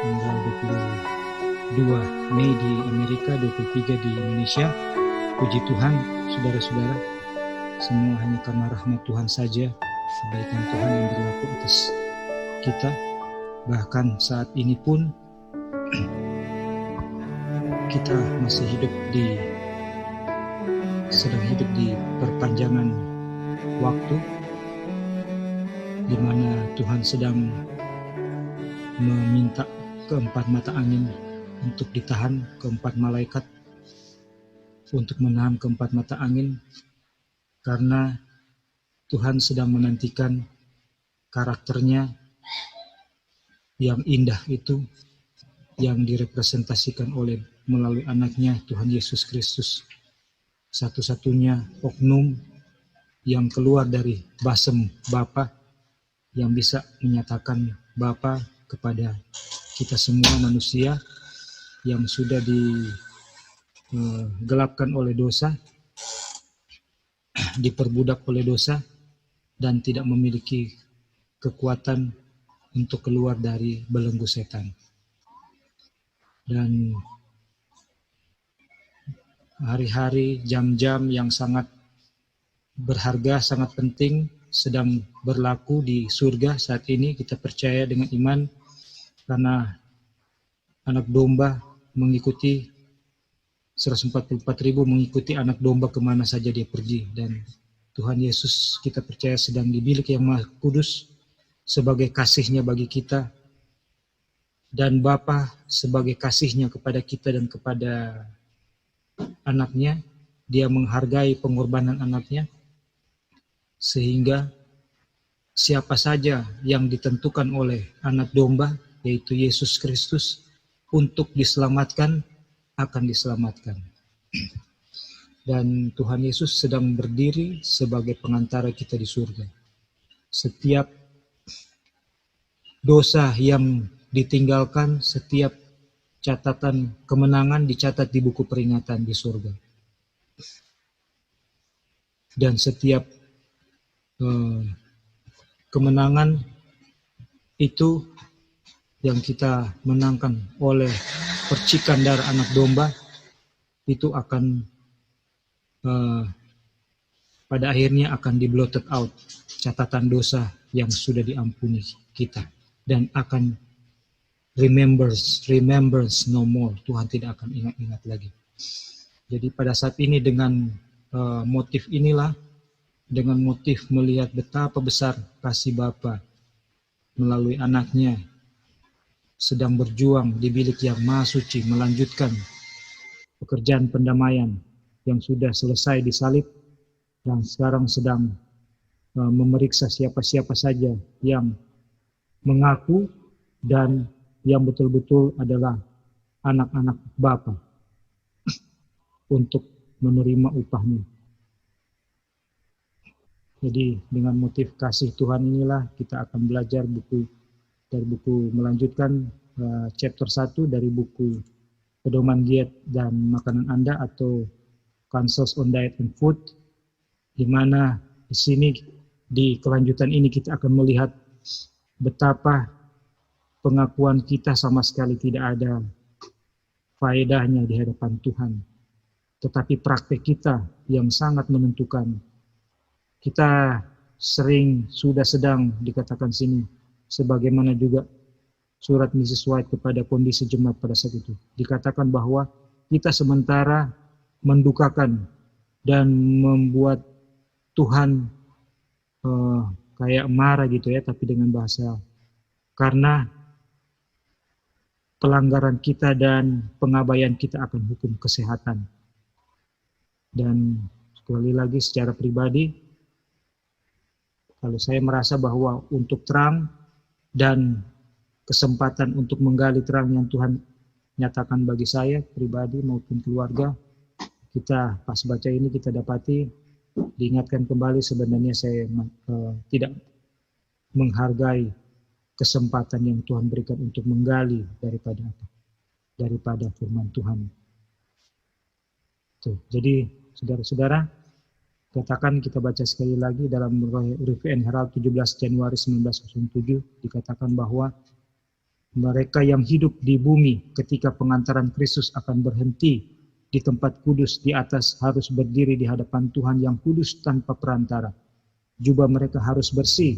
tanggal 22 Mei di Amerika, 23 di Indonesia. Puji Tuhan, saudara-saudara, semua hanya karena rahmat Tuhan saja, kebaikan Tuhan yang berlaku atas kita. Bahkan saat ini pun kita masih sedang hidup di perpanjangan waktu, di mana Tuhan sedang meminta keempat mata angin untuk ditahan, keempat malaikat untuk menahan keempat mata angin, karena Tuhan sedang menantikan karakternya yang indah itu, yang direpresentasikan melalui anaknya Tuhan Yesus Kristus, satu-satunya oknum yang keluar dari basem Bapa, yang bisa menyatakan Bapa kepada kita semua manusia yang sudah digelapkan oleh dosa, diperbudak oleh dosa, dan tidak memiliki kekuatan untuk keluar dari belenggu setan. Dan hari-hari, jam-jam yang sangat berharga, sangat penting sedang berlaku di surga saat ini. Kita percaya dengan iman karena anak domba mengikuti 144.000 mengikuti anak domba kemana saja dia pergi, dan Tuhan Yesus kita percaya sedang di bilik yang Maha Kudus sebagai kasihnya bagi kita, dan Bapa sebagai kasihnya kepada kita dan kepada anaknya. Dia menghargai pengorbanan anaknya, sehingga siapa saja yang ditentukan oleh anak domba, yaitu Yesus Kristus, untuk diselamatkan, akan diselamatkan. Dan Tuhan Yesus sedang berdiri sebagai pengantara kita di surga. Setiap dosa yang ditinggalkan, setiap catatan kemenangan dicatat di buku peringatan di surga. Dan setiap kemenangan itu yang kita menangkan oleh percikan darah anak domba, itu akan pada akhirnya akan di-blotted out, catatan dosa yang sudah diampuni kita, dan akan remembrance no more. Tuhan tidak akan ingat-ingat lagi. Jadi pada saat ini dengan motif inilah, dengan motif melihat betapa besar kasih Bapa melalui anaknya sedang berjuang di bilik yang Maha Suci, melanjutkan pekerjaan pendamaian yang sudah selesai di salib, yang sekarang sedang memeriksa siapa-siapa saja yang mengaku dan yang betul-betul adalah anak-anak Bapa untuk menerima upahnya. Jadi dengan motif kasih Tuhan inilah kita akan belajar melanjutkan chapter 1 dari buku Pedoman Diet dan Makanan Anda atau Counsels on Diet and Food, di mana di sini di kelanjutan ini kita akan melihat betapa pengakuan kita sama sekali tidak ada faedahnya di hadapan Tuhan, tetapi praktek kita yang sangat menentukan. Kita sedang dikatakan sini, sebagaimana juga surat Mrs. White kepada kondisi jemaat pada saat itu, dikatakan bahwa kita sementara mendukakan dan membuat Tuhan kayak marah gitu ya, tapi dengan bahasa, karena pelanggaran kita dan pengabaian kita akan hukum kesehatan. Dan sekali lagi secara pribadi, kalau saya merasa bahwa untuk terang dan kesempatan untuk menggali terang yang Tuhan nyatakan bagi saya pribadi maupun keluarga, kita pas baca ini kita dapati diingatkan kembali sebenarnya saya tidak menghargai kesempatan yang Tuhan berikan untuk menggali daripada firman Tuhan. Tuh, jadi saudara-saudara, katakan kita baca sekali lagi dalam Review and Herald 17 Januari 1907, dikatakan bahwa Mereka yang hidup di bumi ketika pengantaran Kristus akan berhenti di tempat kudus di atas harus berdiri di hadapan Tuhan yang kudus tanpa perantara. Jubah mereka harus bersih,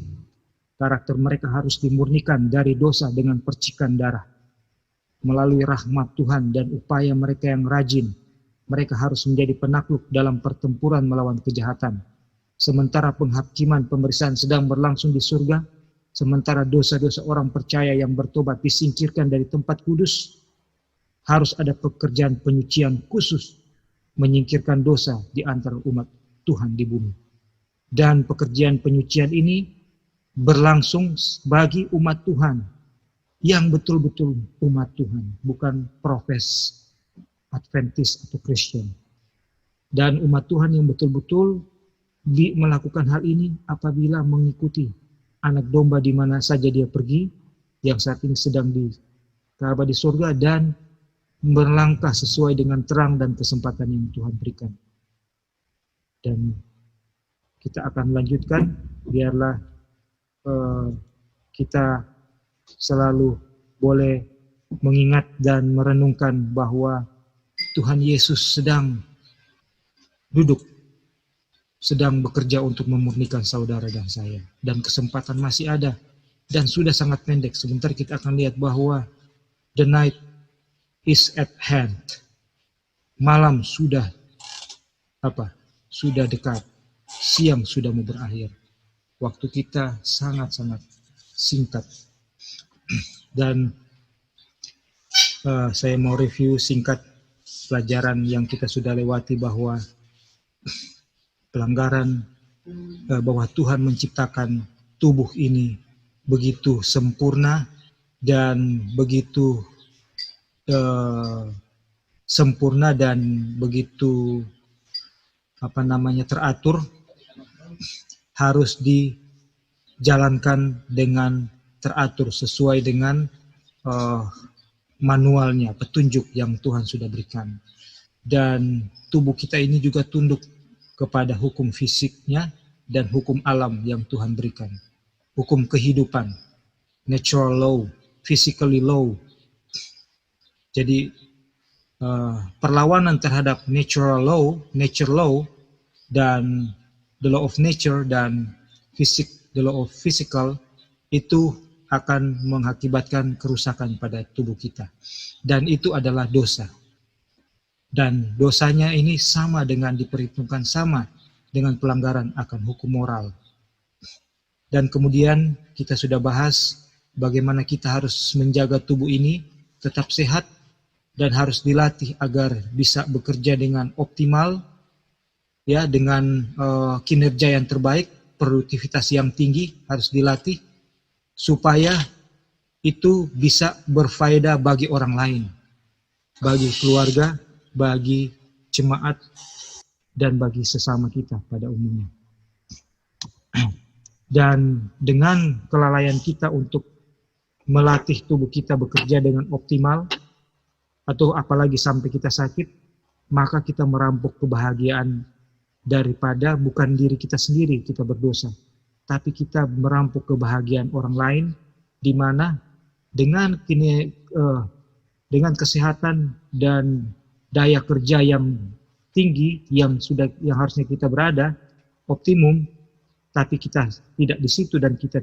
karakter mereka harus dimurnikan dari dosa dengan percikan darah. Melalui rahmat Tuhan dan upaya mereka yang rajin, mereka harus menjadi penakluk dalam pertempuran melawan kejahatan. Sementara penghakiman pemeriksaan sedang berlangsung di surga, sementara dosa-dosa orang percaya yang bertobat disingkirkan dari tempat kudus, harus ada pekerjaan penyucian khusus menyingkirkan dosa di antara umat Tuhan di bumi. Dan pekerjaan penyucian ini berlangsung bagi umat Tuhan yang betul-betul umat Tuhan, bukan profes Adventist atau Kristen. Dan umat Tuhan yang betul-betul melakukan hal ini apabila mengikuti anak domba di mana saja dia pergi, yang saat ini sedang di Ka'bah di surga, dan berlangkah sesuai dengan terang dan kesempatan yang Tuhan berikan. Dan kita akan lanjutkan, biarlah kita selalu boleh mengingat dan merenungkan bahwa Tuhan Yesus sedang duduk, sedang bekerja untuk memurnikan saudara dan saya. Dan kesempatan masih ada. Dan sudah sangat pendek. Sebentar kita akan lihat bahwa the night is at hand. Malam sudah sudah dekat. Siang sudah mau berakhir. Waktu kita sangat-sangat singkat. Dan saya mau review singkat pelajaran yang kita sudah lewati bahwa pelanggaran, bahwa Tuhan menciptakan tubuh ini begitu sempurna dan begitu sempurna dan begitu teratur, harus dijalankan dengan teratur sesuai dengan manualnya, petunjuk yang Tuhan sudah berikan. Dan tubuh kita ini juga tunduk kepada hukum fisiknya dan hukum alam yang Tuhan berikan. Hukum kehidupan, natural law, physically law. Jadi perlawanan terhadap natural law, nature law, dan the law of nature dan the law of physical, itu akan mengakibatkan kerusakan pada tubuh kita. Dan itu adalah dosa. Dan dosanya ini sama dengan diperhitungkan sama dengan pelanggaran akan hukum moral. Dan kemudian kita sudah bahas bagaimana kita harus menjaga tubuh ini tetap sehat dan harus dilatih agar bisa bekerja dengan optimal, ya, dengan kinerja yang terbaik, produktivitas yang tinggi harus dilatih supaya itu bisa berfaedah bagi orang lain, bagi keluarga, bagi jemaat, dan bagi sesama kita pada umumnya. Dan dengan kelalaian kita untuk melatih tubuh kita bekerja dengan optimal, atau apalagi sampai kita sakit, maka kita merampok kebahagiaan daripada bukan diri kita sendiri kita berdosa, tapi kita merampok kebahagiaan orang lain, di mana dengan kesehatan dan daya kerja yang tinggi yang harusnya kita berada optimum, tapi kita tidak di situ dan kita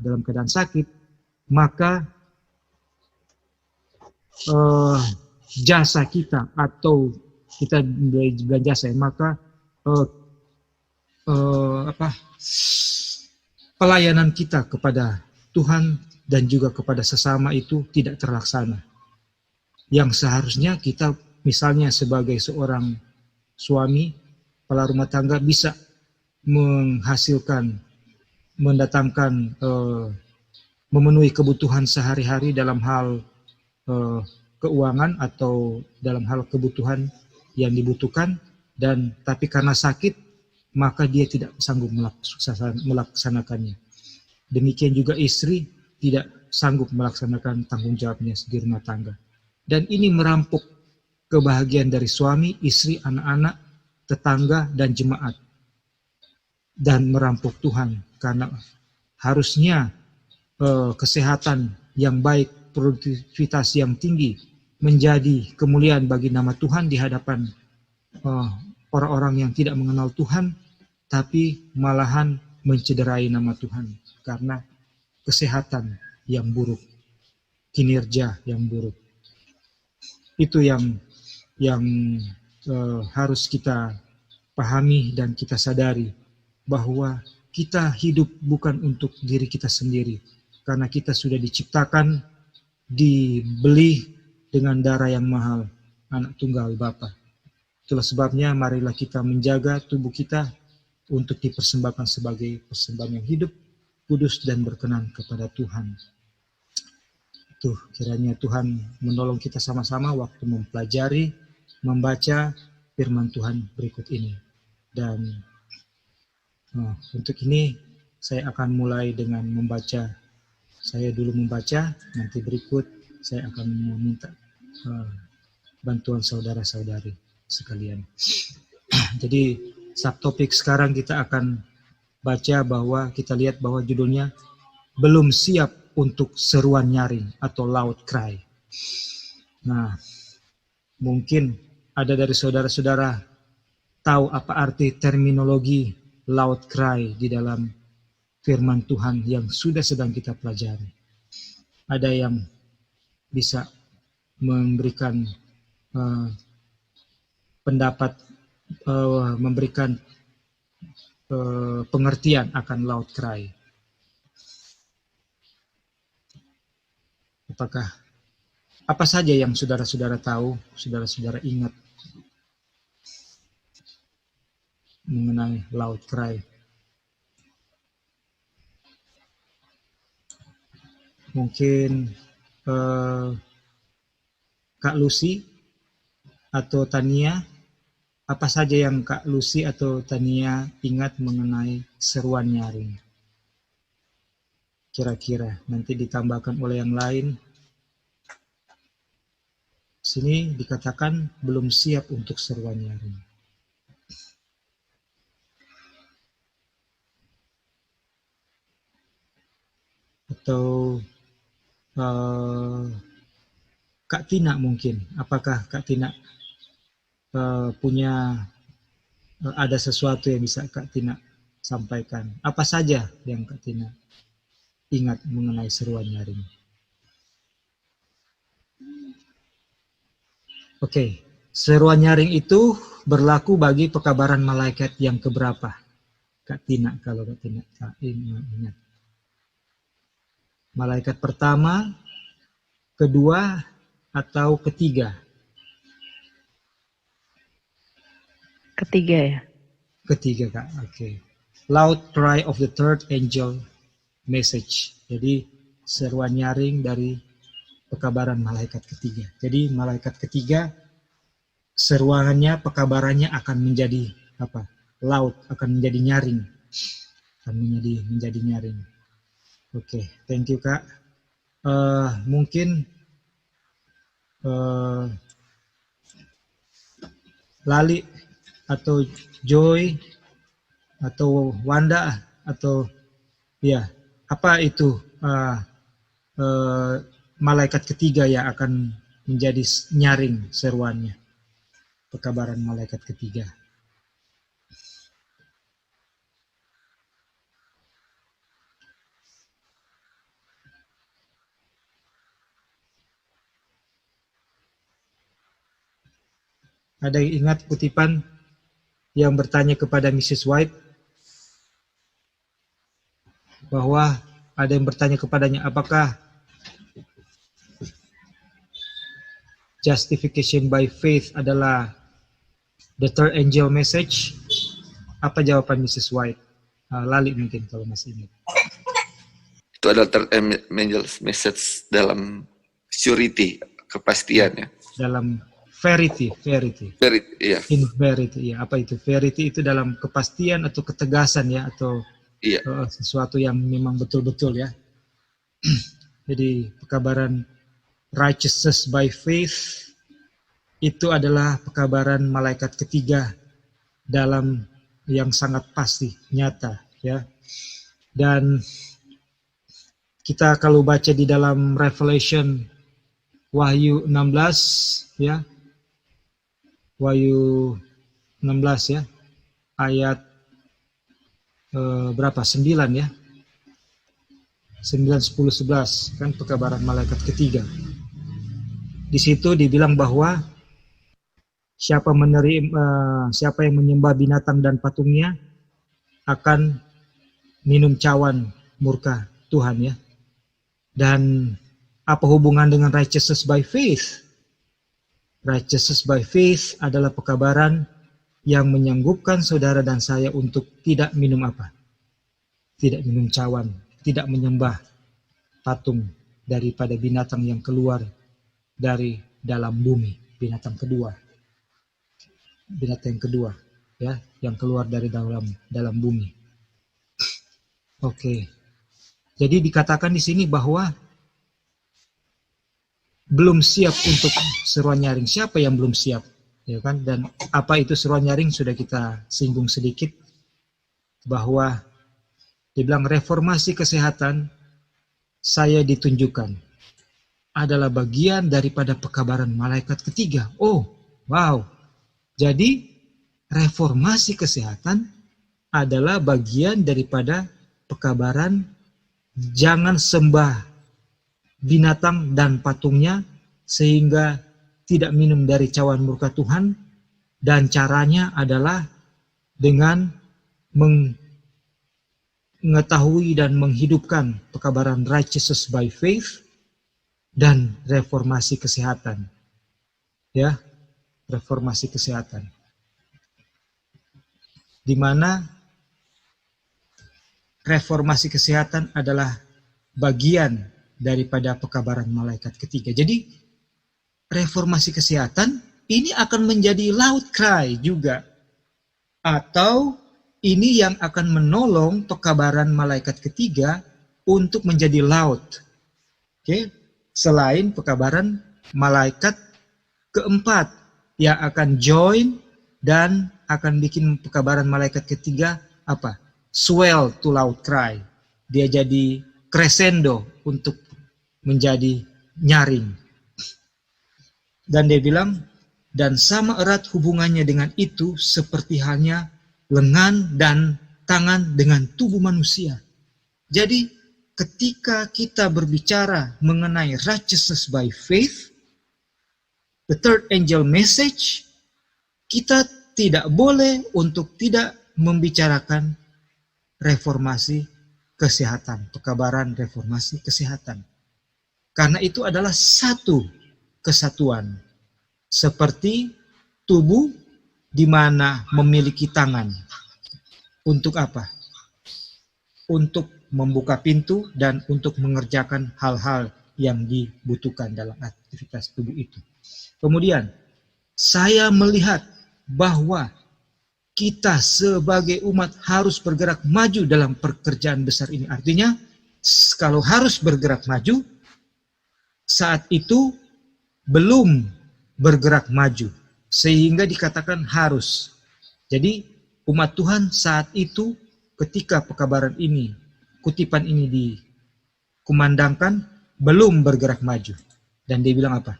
dalam keadaan sakit, maka jasa kita atau kita bilang jasa, maka pelayanan kita kepada Tuhan dan juga kepada sesama itu tidak terlaksana. Yang seharusnya kita misalnya sebagai seorang suami, kepala rumah tangga, bisa mendatangkan, memenuhi kebutuhan sehari-hari dalam hal keuangan atau dalam hal kebutuhan yang dibutuhkan, tapi karena sakit maka dia tidak sanggup melaksanakannya. Demikian juga istri tidak sanggup melaksanakan tanggung jawabnya di rumah tangga. Dan ini merampok kebahagiaan dari suami, istri, anak-anak, tetangga, dan jemaat. Dan merampok Tuhan, karena harusnya kesehatan yang baik, produktivitas yang tinggi, menjadi kemuliaan bagi nama Tuhan di hadapan orang-orang yang tidak mengenal Tuhan, tapi malahan mencederai nama Tuhan karena kesehatan yang buruk, kinerja yang buruk. Itu yang harus kita pahami dan kita sadari, bahwa kita hidup bukan untuk diri kita sendiri, karena kita sudah diciptakan, dibeli dengan darah yang mahal, anak tunggal Bapa. Itulah sebabnya marilah kita menjaga tubuh kita untuk dipersembahkan sebagai persembahan yang hidup, kudus dan berkenan kepada Tuhan. Tuh, kiranya Tuhan menolong kita sama-sama waktu mempelajari, membaca firman Tuhan berikut ini. Dan untuk ini saya akan mulai dengan membaca. Saya dulu membaca, nanti berikut saya akan meminta bantuan saudara-saudari sekalian. Jadi subtopik sekarang kita akan baca bahwa kita lihat bahwa judulnya belum siap untuk seruan nyaring atau loud cry. Nah, mungkin ada dari saudara-saudara tahu apa arti terminologi loud cry di dalam firman Tuhan yang sudah sedang kita pelajari. Ada yang bisa memberikan pendapat, memberikan pengertian akan loud cry. Apakah apa saja yang saudara-saudara tahu, saudara-saudara ingat mengenai loud cry? Mungkin Kak Lucy atau Tania, apa saja yang Kak Lucy atau Tania ingat mengenai seruan nyaring? Kira-kira nanti ditambahkan oleh yang lain. Sini dikatakan belum siap untuk seruan nyaring. Atau Kak Tina mungkin, apakah Kak Tina punya ada sesuatu yang bisa Kak Tina sampaikan? Apa saja yang Kak Tina ingat mengenai seruan nyaring? Oke, seruan nyaring itu berlaku bagi pekabaran malaikat yang keberapa? Kak Tina, kalau Kak Tina ingat. Malaikat pertama, kedua, atau ketiga? Ketiga ya? Ketiga, Kak. Oke. Loud cry of the third angel message. Jadi seruan nyaring dari pekabaran malaikat ketiga. Jadi malaikat ketiga seruannya, pekabarannya akan menjadi apa? Loud, akan menjadi nyaring. Akan menjadi nyaring. Oke, thank you Kak. Mungkin Lali atau Joy atau Wanda atau ya, apa itu malaikat ketiga yang akan menjadi nyaring seruannya, pekabaran malaikat ketiga? Ada yang ingat kutipan yang bertanya kepada Mrs. White, bahwa ada yang bertanya kepadanya, apakah justification by faith adalah the third angel message? Apa jawaban Mrs. White? Lali mungkin kalau masih ingat. Itu adalah third angel message dalam surety, kepastian ya. Dalam verity. Iya. In verity, ya. Apa itu verity? Itu dalam kepastian atau ketegasan ya, atau iya. Sesuatu yang memang betul-betul ya. Jadi pekabaran righteousness by faith itu adalah pekabaran malaikat ketiga dalam yang sangat pasti, nyata ya. Dan Kita kalau baca di dalam Revelation Wahyu 16 ya. Wahyu 16 ya. Ayat berapa? 9 ya. 9, 10, 11 kan pekabaran malaikat ketiga. Di situ dibilang bahwa siapa yang menyembah binatang dan patungnya akan minum cawan murka Tuhan ya. Dan apa hubungan dengan righteousness by faith? Righteousness by faith adalah pekabaran yang menyanggupkan saudara dan saya untuk tidak minum apa? Tidak minum cawan, tidak menyembah patung daripada binatang yang keluar dari dalam bumi, binatang yang kedua ya, yang keluar dari dalam bumi. Oke. Jadi dikatakan di sini bahwa belum siap untuk seruan nyaring. Siapa yang belum siap? Ya kan? Dan apa itu seruan nyaring sudah kita singgung sedikit, bahwa dibilang reformasi kesehatan saya ditunjukkan adalah bagian daripada pekabaran malaikat ketiga. Oh, wow. Jadi reformasi kesehatan adalah bagian daripada pekabaran jangan sembah binatang dan patungnya sehingga tidak minum dari cawan murka Tuhan, dan caranya adalah dengan mengetahui dan menghidupkan pekabaran righteousness by faith dan reformasi kesehatan. Ya, reformasi kesehatan. Di mana reformasi kesehatan adalah bagian daripada pekabaran malaikat ketiga. Jadi reformasi kesehatan ini akan menjadi loud cry juga, atau ini yang akan menolong pekabaran malaikat ketiga untuk menjadi loud. Oke, selain pekabaran malaikat keempat yang akan join dan akan bikin pekabaran malaikat ketiga apa? Swell to loud cry. Dia jadi crescendo untuk menjadi nyaring. Dan dia bilang, dan sama erat hubungannya dengan itu seperti halnya lengan dan tangan dengan tubuh manusia. Jadi ketika kita berbicara mengenai righteousness by faith, the third angel message, kita tidak boleh untuk tidak membicarakan reformasi kesehatan, pekabaran reformasi kesehatan. Karena itu adalah satu kesatuan. Seperti tubuh di mana memiliki tangan. Untuk apa? Untuk membuka pintu dan untuk mengerjakan hal-hal yang dibutuhkan dalam aktivitas tubuh itu. Kemudian, saya melihat bahwa kita sebagai umat harus bergerak maju dalam pekerjaan besar ini. Artinya, kalau harus bergerak maju, saat itu belum bergerak maju. Sehingga dikatakan harus. Jadi, umat Tuhan saat itu ketika pekabaran ini, kutipan ini dikumandangkan, belum bergerak maju. Dan dia bilang apa?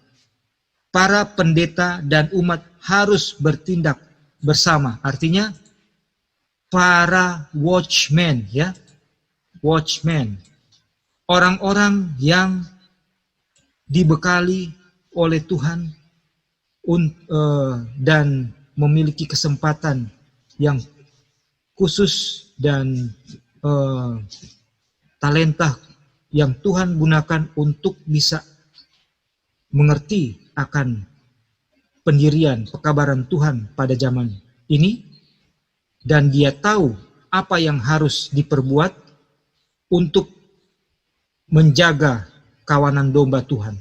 Para pendeta dan umat harus bertindak bersama, artinya para watchmen ya, watchmen, orang-orang yang dibekali oleh Tuhan dan memiliki kesempatan yang khusus dan talenta yang Tuhan gunakan untuk bisa mengerti akan pendirian pekabaran Tuhan pada zaman ini, dan dia tahu apa yang harus diperbuat untuk menjaga kawanan domba Tuhan.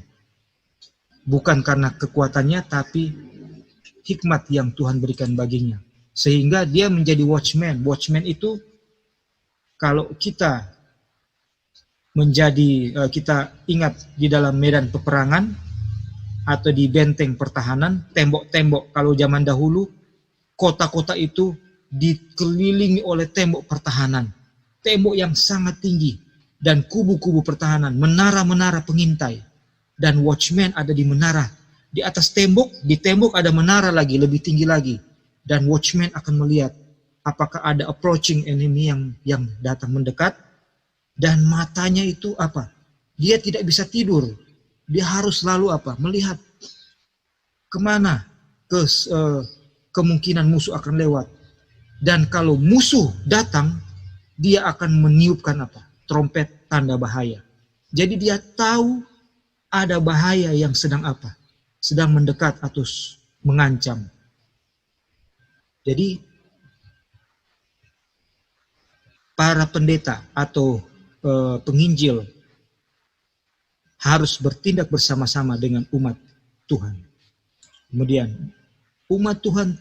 Bukan karena kekuatannya, tapi hikmat yang Tuhan berikan baginya. Sehingga dia menjadi watchman. Watchman itu kalau kita kita ingat di dalam medan peperangan atau di benteng pertahanan, tembok-tembok kalau zaman dahulu, kota-kota itu dikelilingi oleh tembok pertahanan. Tembok yang sangat tinggi. dan kubu-kubu pertahanan, menara-menara pengintai, dan watchman ada di menara. Di atas tembok, di tembok ada menara lagi, lebih tinggi lagi. Dan watchman akan melihat apakah ada approaching enemy yang datang mendekat. Dan matanya itu apa? Dia tidak bisa tidur. Dia harus selalu apa? Melihat kemana kemungkinan musuh akan lewat. Dan kalau musuh datang, dia akan meniupkan apa? Trompet tanda bahaya. Jadi dia tahu ada bahaya yang sedang apa? Sedang mendekat atau mengancam. Jadi para pendeta atau penginjil harus bertindak bersama-sama dengan umat Tuhan. Kemudian umat Tuhan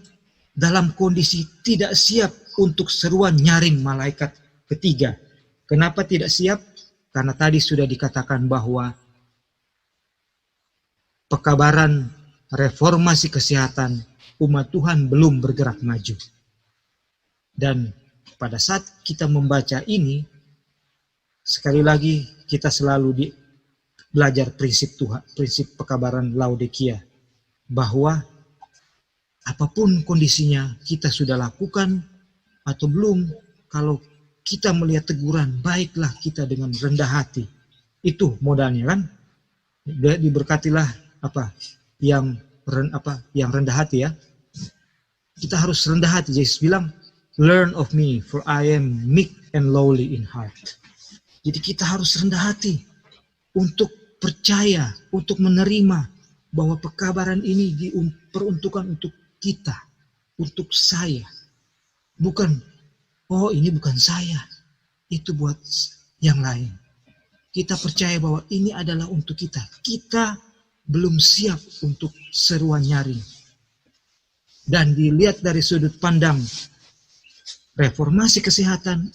dalam kondisi tidak siap untuk seruan nyaring malaikat ketiga. Kenapa tidak siap? Karena tadi sudah dikatakan bahwa pekabaran reformasi kesehatan umat Tuhan belum bergerak maju. Dan pada saat kita membaca ini, sekali lagi kita selalu belajar prinsip Tuhan, prinsip pekabaran Laodikia, bahwa apapun kondisinya kita sudah lakukan atau belum, kalau kita melihat teguran, baiklah kita dengan rendah hati. Itu modalnya kan? Diberkatilah yang rendah hati ya. Kita harus rendah hati. Yesus bilang, learn of me for I am meek and lowly in heart. Jadi kita harus rendah hati untuk percaya, untuk menerima bahwa pekabaran ini diperuntukkan untuk kita, untuk saya. Bukan, oh ini bukan saya, itu buat yang lain. Kita percaya bahwa ini adalah untuk kita. Kita belum siap untuk seruan nyaring. Dan dilihat dari sudut pandang reformasi kesehatan,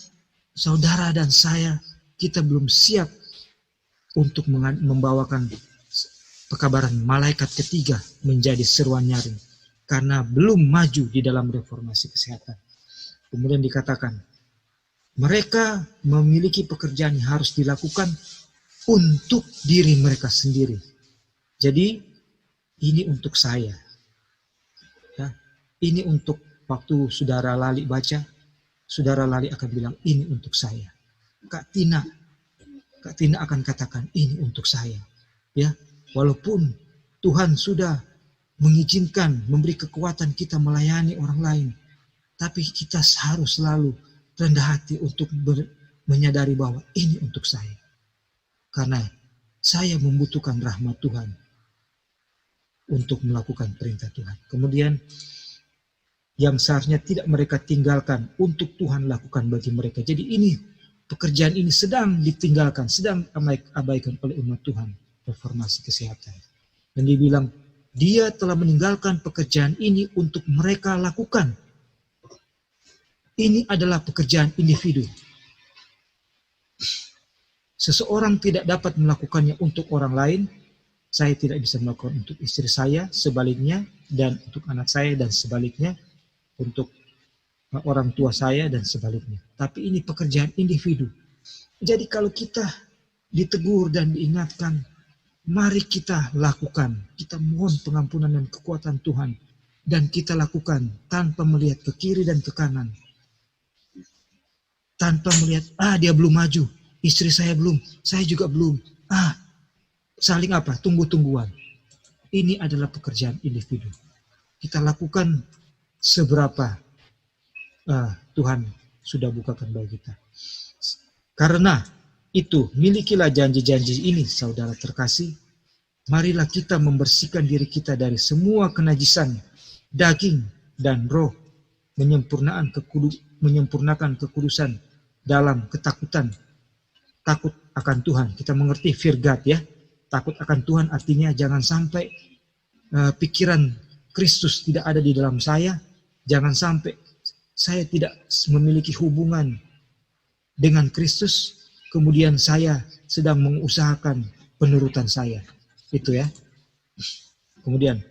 saudara dan saya, kita belum siap untuk membawakan pekabaran malaikat ketiga menjadi seruan nyaring. Karena belum maju di dalam reformasi kesehatan. Kemudian dikatakan, mereka memiliki pekerjaan yang harus dilakukan untuk diri mereka sendiri. Jadi ini untuk saya. Ya, ini untuk waktu saudara Lali baca, saudara Lali akan bilang ini untuk saya. Kak Tina akan katakan ini untuk saya. Ya, walaupun Tuhan sudah mengizinkan, memberi kekuatan kita melayani orang lain, tapi kita harus selalu rendah hati untuk menyadari bahwa ini untuk saya. Karena saya membutuhkan rahmat Tuhan untuk melakukan perintah Tuhan. Kemudian yang seharusnya tidak mereka tinggalkan untuk Tuhan lakukan bagi mereka. Jadi ini pekerjaan ini sedang ditinggalkan, sedang abaikan oleh umat Tuhan, reformasi kesehatan. Dan dibilang dia telah meninggalkan pekerjaan ini untuk mereka lakukan. Ini adalah pekerjaan individu. Seseorang tidak dapat melakukannya untuk orang lain. Saya tidak bisa melakukan untuk istri saya, sebaliknya, dan untuk anak saya, dan sebaliknya, untuk orang tua saya, dan sebaliknya. Tapi ini pekerjaan individu. Jadi kalau kita ditegur dan diingatkan, mari kita lakukan. Kita mohon pengampunan dan kekuatan Tuhan. Dan kita lakukan tanpa melihat ke kiri dan ke kanan. Tanpa melihat, dia belum maju. Istri saya belum, saya juga belum. Saling apa? Tunggu-tungguan. Ini adalah pekerjaan individu. Kita lakukan seberapa Tuhan sudah bukakan bagi kita. Karena itu, milikilah janji-janji ini, saudara terkasih. Marilah kita membersihkan diri kita dari semua kenajisan daging dan roh, menyempurnakan kekudusan dalam ketakutan. Takut akan Tuhan. Kita mengerti fear God ya. Takut akan Tuhan artinya jangan sampai pikiran Kristus tidak ada di dalam saya. Jangan sampai saya tidak memiliki hubungan dengan Kristus. Kemudian saya sedang mengusahakan penurutan saya. Itu ya. Kemudian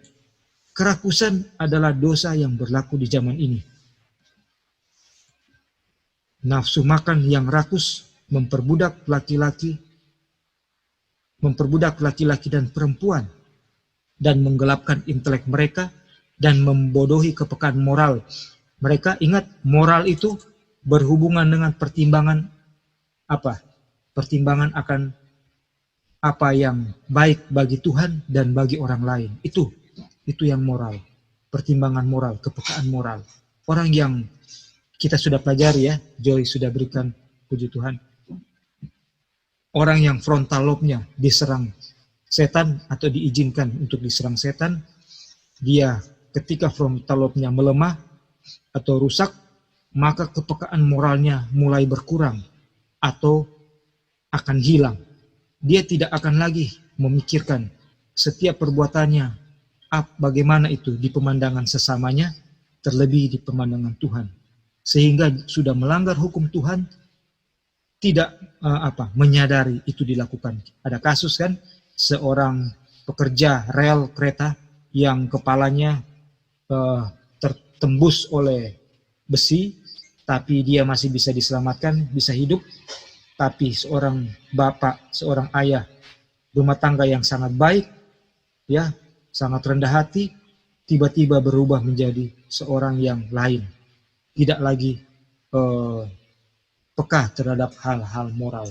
kerakusan adalah dosa yang berlaku di zaman ini. Nafsu makan yang rakus memperbudak laki-laki dan perempuan, dan menggelapkan intelek mereka, dan membodohi kepekaan moral mereka. Ingat, moral itu berhubungan dengan pertimbangan apa? Pertimbangan akan apa yang baik bagi Tuhan dan bagi orang lain. Itu yang moral. Pertimbangan moral, kepekaan moral. Orang yang kita sudah pelajari ya, Joy sudah berikan, puji Tuhan. Orang yang frontal lobe-nya diserang setan atau diizinkan untuk diserang setan, dia ketika frontal lobe-nya melemah atau rusak, maka kepekaan moralnya mulai berkurang atau akan hilang. Dia tidak akan lagi memikirkan setiap perbuatannya bagaimana itu di pemandangan sesamanya, terlebih di pemandangan Tuhan. Sehingga sudah melanggar hukum Tuhan, tidak menyadari itu dilakukan. Ada kasus kan, seorang pekerja rel kereta yang kepalanya tertembus oleh besi, tapi dia masih bisa diselamatkan, bisa hidup. Tapi seorang bapak, seorang ayah rumah tangga yang sangat baik, ya, sangat rendah hati, tiba-tiba berubah menjadi seorang yang lain, tidak lagi peka terhadap hal-hal moral,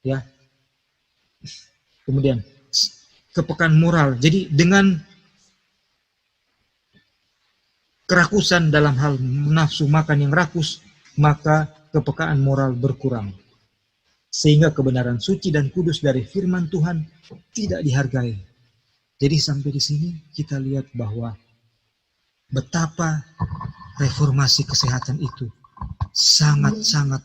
ya. Kemudian kepekaan moral. Jadi dengan kerakusan dalam hal nafsu makan yang rakus, maka kepekaan moral berkurang. Sehingga kebenaran suci dan kudus dari firman Tuhan tidak dihargai. Jadi sampai di sini kita lihat bahwa betapa reformasi kesehatan itu sangat-sangat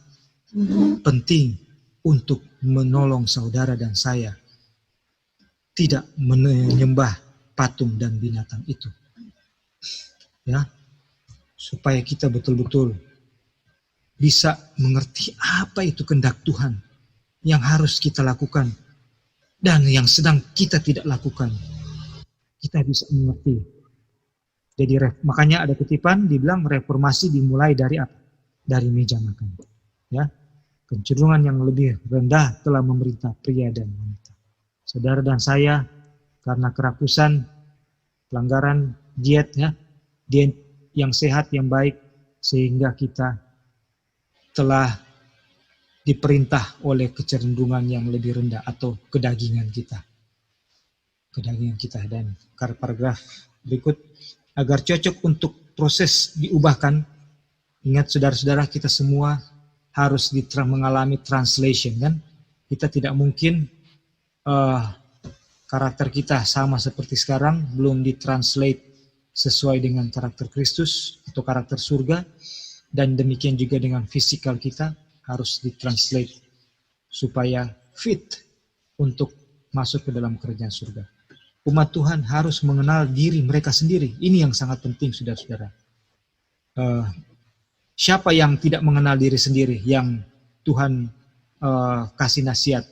penting untuk menolong saudara dan saya tidak menyembah patung dan binatang itu, ya, supaya kita betul-betul bisa mengerti apa itu kehendak Tuhan yang harus kita lakukan dan yang sedang kita tidak lakukan. Kita bisa mengerti. Jadi makanya ada kutipan dibilang reformasi dimulai dari apa? Dari meja makan, ya. Kecenderungan yang lebih rendah telah memerintah pria dan wanita. Saudara dan saya, karena kerakusan, pelanggaran diet, ya, diet yang sehat, yang baik, sehingga kita telah diperintah oleh kecenderungan yang lebih rendah atau kedagingan kita. Dan paragraf berikut, agar cocok untuk proses diubahkan. Ingat saudara-saudara, kita semua harus mengalami translation, kan? Kita tidak mungkin karakter kita sama seperti sekarang, belum ditranslate sesuai dengan karakter Kristus atau karakter surga, dan demikian juga dengan fisikal kita harus ditranslate supaya fit untuk masuk ke dalam kerajaan surga. Umat Tuhan harus mengenal diri mereka sendiri. Ini yang sangat penting, saudara-saudara. Siapa yang tidak mengenal diri sendiri, yang Tuhan kasih nasihat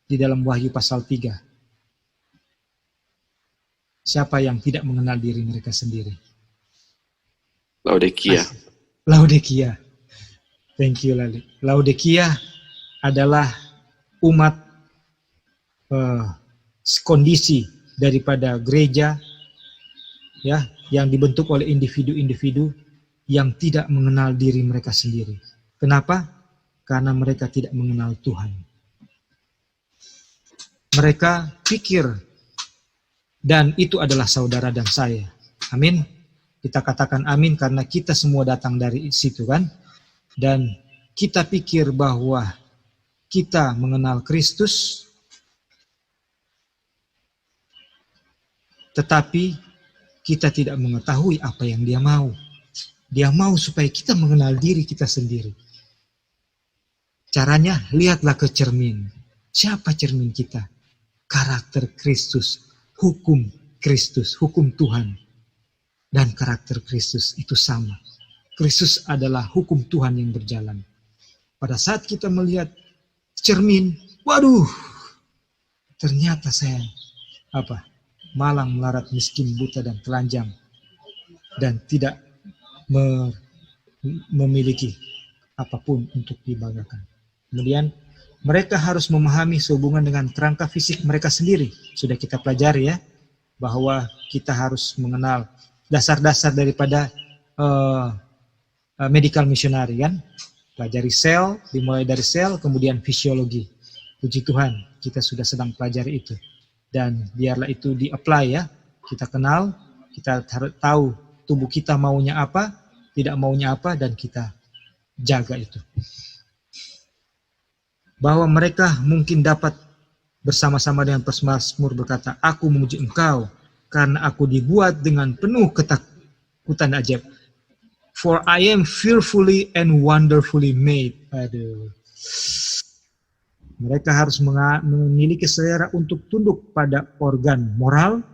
di dalam Wahyu pasal 3? Siapa yang tidak mengenal diri mereka sendiri? Laodikia. Thank you, Lali. Laodikia adalah umat kondisi daripada gereja, ya, yang dibentuk oleh individu-individu yang tidak mengenal diri mereka sendiri. Kenapa? Karena mereka tidak mengenal Tuhan. Mereka pikir, dan itu adalah saudara dan saya. Amin. Kita katakan amin karena kita semua datang dari situ, kan? Dan kita pikir bahwa kita mengenal Kristus, tetapi kita tidak mengetahui apa yang Dia mau. Dia mau supaya kita mengenal diri kita sendiri. Caranya, lihatlah ke cermin. Siapa cermin kita? Karakter Kristus, hukum Kristus, hukum Tuhan. Dan karakter Kristus itu sama. Kristus adalah hukum Tuhan yang berjalan. Pada saat kita melihat cermin, waduh, ternyata saya malang, melarat, miskin, buta, dan telanjang, dan tidak memiliki apapun untuk dibanggakan. Kemudian mereka harus memahami sehubungan dengan kerangka fisik mereka sendiri. Sudah kita pelajari ya, bahwa kita harus mengenal dasar-dasar daripada medical missionary kan. Pelajari sel, dimulai dari sel, kemudian fisiologi. Puji Tuhan, kita sudah sedang pelajari itu. Dan biarlah itu di-apply ya. Kita kenal, kita tahu tubuh kita maunya apa, tidak maunya apa, dan kita jaga itu. Bahwa mereka mungkin dapat bersama-sama dengan Mazmur berkata, aku memuji engkau, karena aku dibuat dengan penuh ketakutan ajaib. For I am fearfully and wonderfully made. Aduh. Mereka harus memiliki selera untuk tunduk pada organ moral,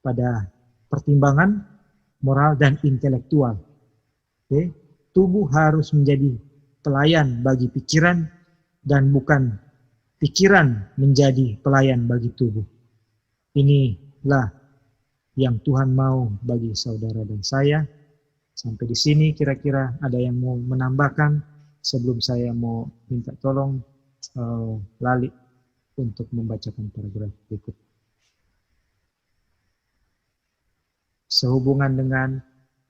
pada pertimbangan moral dan intelektual. Okay. Tubuh harus menjadi pelayan bagi pikiran dan bukan pikiran menjadi pelayan bagi tubuh. Inilah yang Tuhan mau bagi saudara dan saya. Sampai di sini kira-kira ada yang mau menambahkan sebelum saya mau minta tolong Lali untuk membacakan paragraf berikut. Sehubungan dengan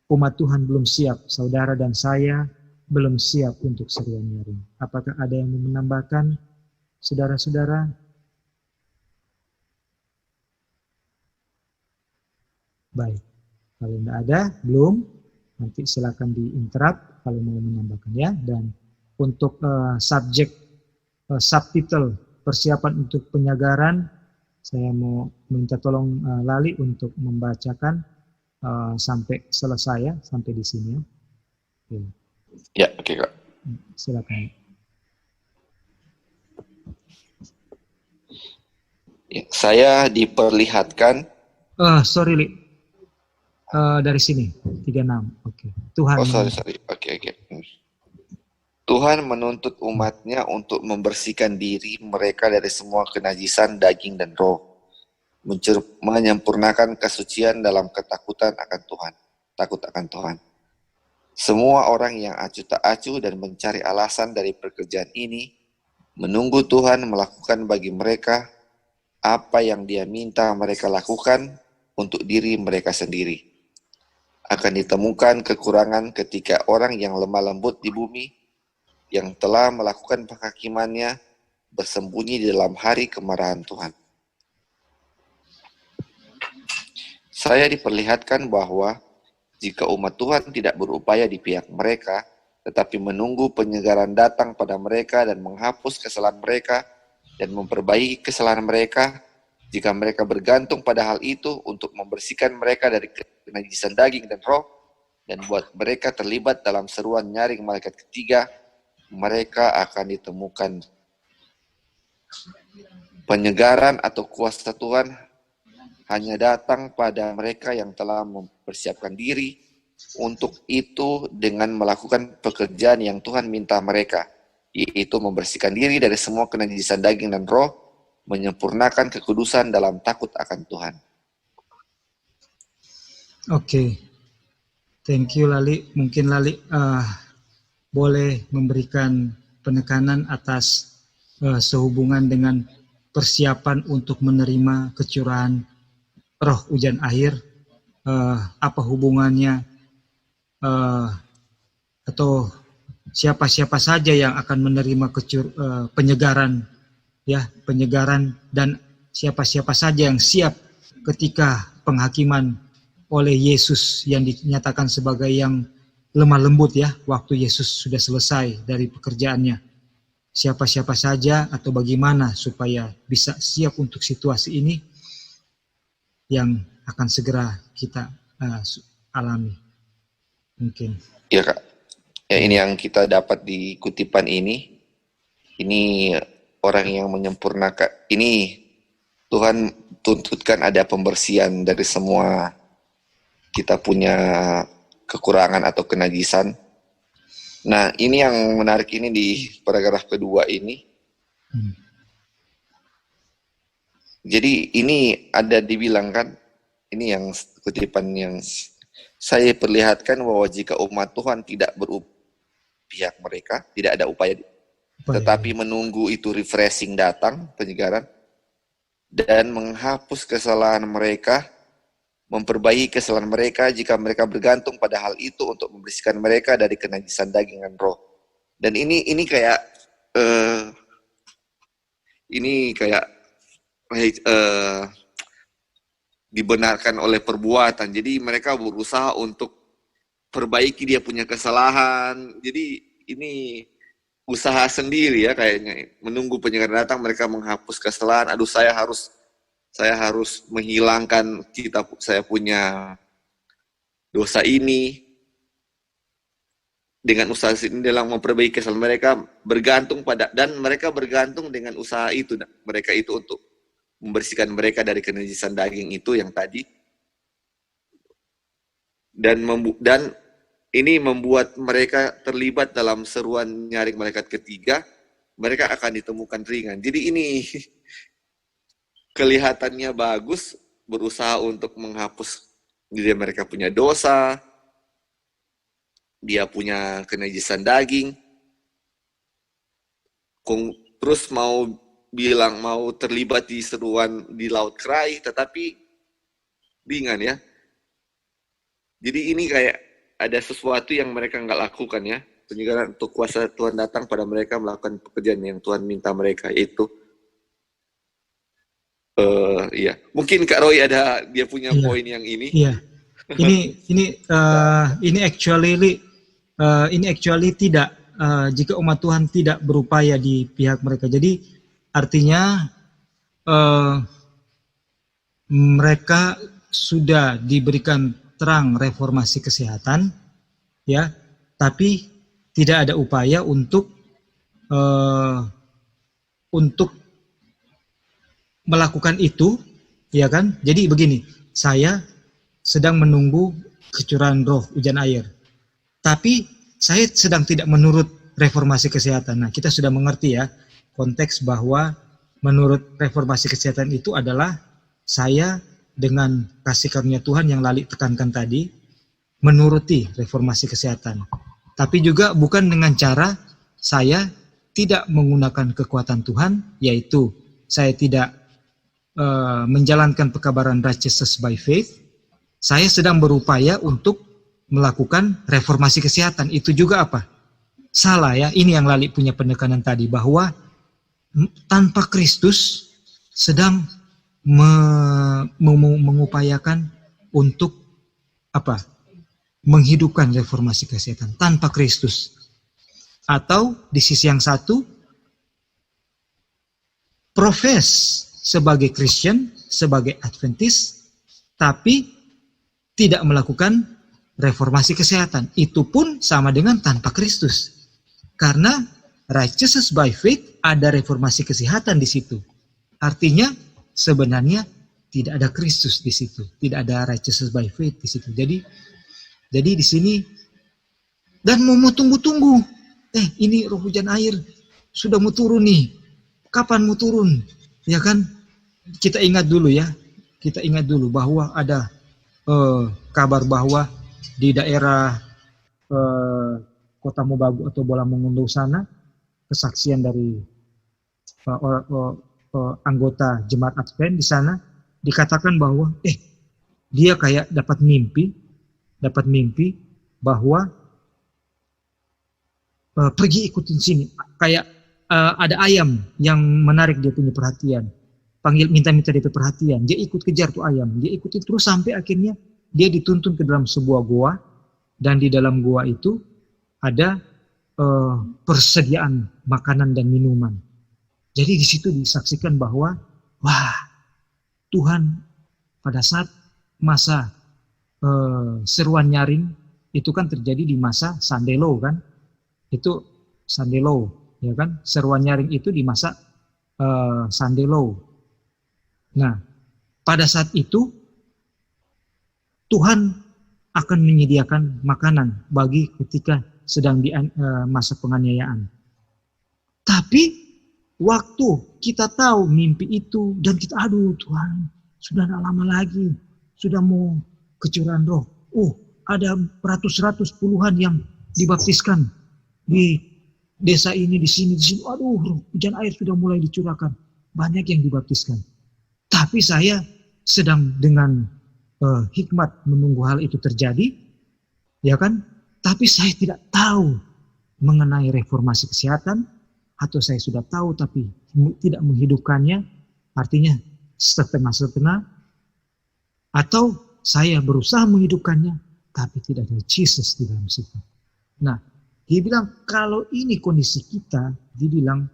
umat Tuhan belum siap, saudara dan saya belum siap untuk seruan nyaring. Apakah ada yang mau menambahkan, saudara-saudara? Baik, kalau tidak ada, belum. Nanti silakan diinterrupt kalau mau menambahkan ya. Dan untuk subtitle persiapan untuk penyagaran, saya mau minta tolong Lali untuk membacakan sampai selesai ya, sampai di sini ya. Oke. Ya, oke Kak. Silakan. Ya, saya diperlihatkan. Sorry Li. Dari sini 36. Oke. Tuhan. Oh sorry. Oke. Tuhan menuntut umatnya untuk membersihkan diri mereka dari semua kenajisan daging dan roh, menyempurnakan kesucian dalam ketakutan akan Tuhan, takut akan Tuhan. Semua orang yang acuh tak acuh dan mencari alasan dari pekerjaan ini, menunggu Tuhan melakukan bagi mereka apa yang Dia minta mereka lakukan untuk diri mereka sendiri. Akan ditemukan kekurangan ketika orang yang lemah lembut di bumi, yang telah melakukan penghakimannya, bersembunyi di dalam hari kemarahan Tuhan. Saya diperlihatkan bahwa jika umat Tuhan tidak berupaya di pihak mereka, tetapi menunggu penyegaran datang pada mereka dan menghapus kesalahan mereka dan memperbaiki kesalahan mereka, jika mereka bergantung pada hal itu untuk membersihkan mereka dari kenajisan daging dan roh, dan buat mereka terlibat dalam seruan nyaring malaikat ketiga, mereka akan ditemukan. Penyegaran atau kuasa Tuhan hanya datang pada mereka yang telah mempersiapkan diri untuk itu dengan melakukan pekerjaan yang Tuhan minta mereka, yaitu membersihkan diri dari semua kenajisan daging dan roh, menyempurnakan kekudusan dalam takut akan Tuhan. Oke. Thank you Lali. Mungkin Lali boleh memberikan penekanan atas sehubungan dengan persiapan untuk menerima kecurahan roh hujan akhir, apa hubungannya atau siapa-siapa saja yang akan menerima penyegaran ya, penyegaran, dan siapa-siapa saja yang siap ketika penghakiman oleh Yesus yang dinyatakan sebagai yang lemah lembut ya, waktu Yesus sudah selesai dari pekerjaannya. Siapa-siapa saja atau bagaimana supaya bisa siap untuk situasi ini yang akan segera kita alami. Mungkin. Ya Kak, ya, ini yang kita dapat di kutipan ini. Ini orang yang menyempurnakan. Ini Tuhan tuntutkan ada pembersihan dari semua kita punya kekurangan atau kenajisan. Nah, ini yang menarik ini di paragraf kedua ini. Jadi ini ada dibilangkan, ini yang kutipan yang saya perlihatkan bahwa jika umat Tuhan tidak berupaya mereka, tidak ada upaya tetapi menunggu itu refreshing datang, penyegaran, dan menghapus kesalahan mereka, memperbaiki kesalahan mereka jika mereka bergantung pada hal itu untuk membersihkan mereka dari kenajisan daging dan roh. Dan ini kayak dibenarkan oleh perbuatan. Jadi mereka berusaha untuk perbaiki dia punya kesalahan. Jadi ini usaha sendiri ya kayaknya. Menunggu penyegaran datang, mereka menghapus kesalahan. Aduh, saya harus menghilangkan saya punya dosa ini. Dengan usaha ini dalam memperbaiki kesalahan mereka mereka bergantung dengan usaha itu. Mereka itu untuk membersihkan mereka dari kenajisan daging itu yang tadi. Dan ini membuat mereka terlibat dalam seruan nyaring malaikat ketiga, mereka akan ditemukan ringan. Jadi ini kelihatannya bagus, berusaha untuk menghapus dia mereka punya dosa, dia punya kenajisan daging, terus mau terlibat di seruan di laut kerai, tetapi ringan ya. Jadi ini kayak ada sesuatu yang mereka nggak lakukan ya. Penyegaran untuk kuasa Tuhan datang pada mereka melakukan pekerjaan yang Tuhan minta mereka, yaitu iya. Mungkin Kak Roy dia punya poin yang ini. Iya. Ini actually tidak jika umat Tuhan tidak berupaya di pihak mereka. Jadi artinya mereka sudah diberikan terang reformasi kesehatan, ya, tapi tidak ada upaya untuk melakukan itu, ya kan? Jadi begini, saya sedang menunggu kecurangan roh, hujan air, tapi saya sedang tidak menurut reformasi kesehatan. Nah, kita sudah mengerti ya konteks bahwa menurut reformasi kesehatan itu adalah saya dengan kasih karunia Tuhan yang Lali tekankan tadi, menuruti reformasi kesehatan. Tapi juga bukan dengan cara saya tidak menggunakan kekuatan Tuhan, yaitu saya tidak menjalankan pekabaran righteousness by faith. Saya sedang berupaya untuk melakukan reformasi kesehatan. Itu juga apa? Salah ya, ini yang Lali punya penekanan tadi, bahwa tanpa Kristus sedang mengupayakan untuk apa? Menghidupkan reformasi kesehatan tanpa Kristus. Atau di sisi yang satu, profes sebagai Christian, sebagai Adventist, tapi tidak melakukan reformasi kesehatan. Itu pun sama dengan tanpa Kristus. Karena righteousness by faith, ada reformasi kesehatan di situ. Artinya sebenarnya tidak ada Kristus di situ, tidak ada righteousness by faith di situ. Jadi di sini, dan mau tunggu-tunggu, ini roh hujan air sudah mau turun nih, kapan mau turun? Ya kan, kita ingat dulu bahwa ada kabar bahwa di daerah Kota Mobagu atau Bolamongondo sana, kesaksian dari anggota jemaat Advent di sana dikatakan bahwa dia kayak dapat mimpi bahwa pergi ikutin sini, kayak ada ayam yang menarik dia punya perhatian, minta dia perhatian, dia ikut kejar tuh ayam, dia ikutin terus sampai akhirnya dia dituntun ke dalam sebuah goa, dan di dalam goa itu ada persediaan makanan dan minuman. Jadi di situ disaksikan bahwa Tuhan pada saat masa seruan nyaring itu kan terjadi di masa Sandelo kan, itu Sandelo ya kan, seruan nyaring itu di masa Sandelo. Nah, pada saat itu Tuhan akan menyediakan makanan bagi ketika sedang di masa penganiayaan. Tapi waktu kita tahu mimpi itu dan kita, aduh Tuhan, sudah tidak lama lagi, sudah mau kecurahan roh. Ada ratus-ratus puluhan yang dibaptiskan di desa ini, di sini, aduh, hujan air sudah mulai dicurahkan. Banyak yang dibaptiskan. Tapi saya sedang dengan hikmat menunggu hal itu terjadi, ya kan? Tapi saya tidak tahu mengenai reformasi kesehatan, atau saya sudah tahu tapi tidak menghidupkannya, artinya setengah-setengah, atau saya berusaha menghidupkannya, tapi tidak ada Jesus di dalam situ. Nah, dia bilang kalau ini kondisi kita, dia bilang,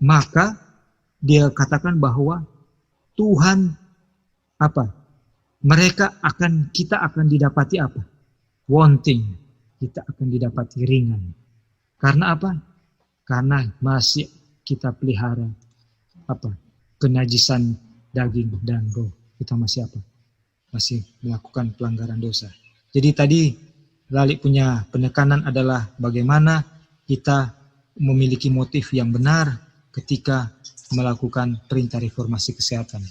maka dia katakan bahwa Tuhan apa? Kita akan didapati apa? Wanting. Kita akan didapati ringan. Karena apa? Karena masih kita pelihara apa? Kenajisan daging dan roh. Kita masih apa? Masih melakukan pelanggaran dosa. Jadi tadi Lali punya penekanan adalah bagaimana kita memiliki motif yang benar ketika melakukan perintah reformasi kesehatan.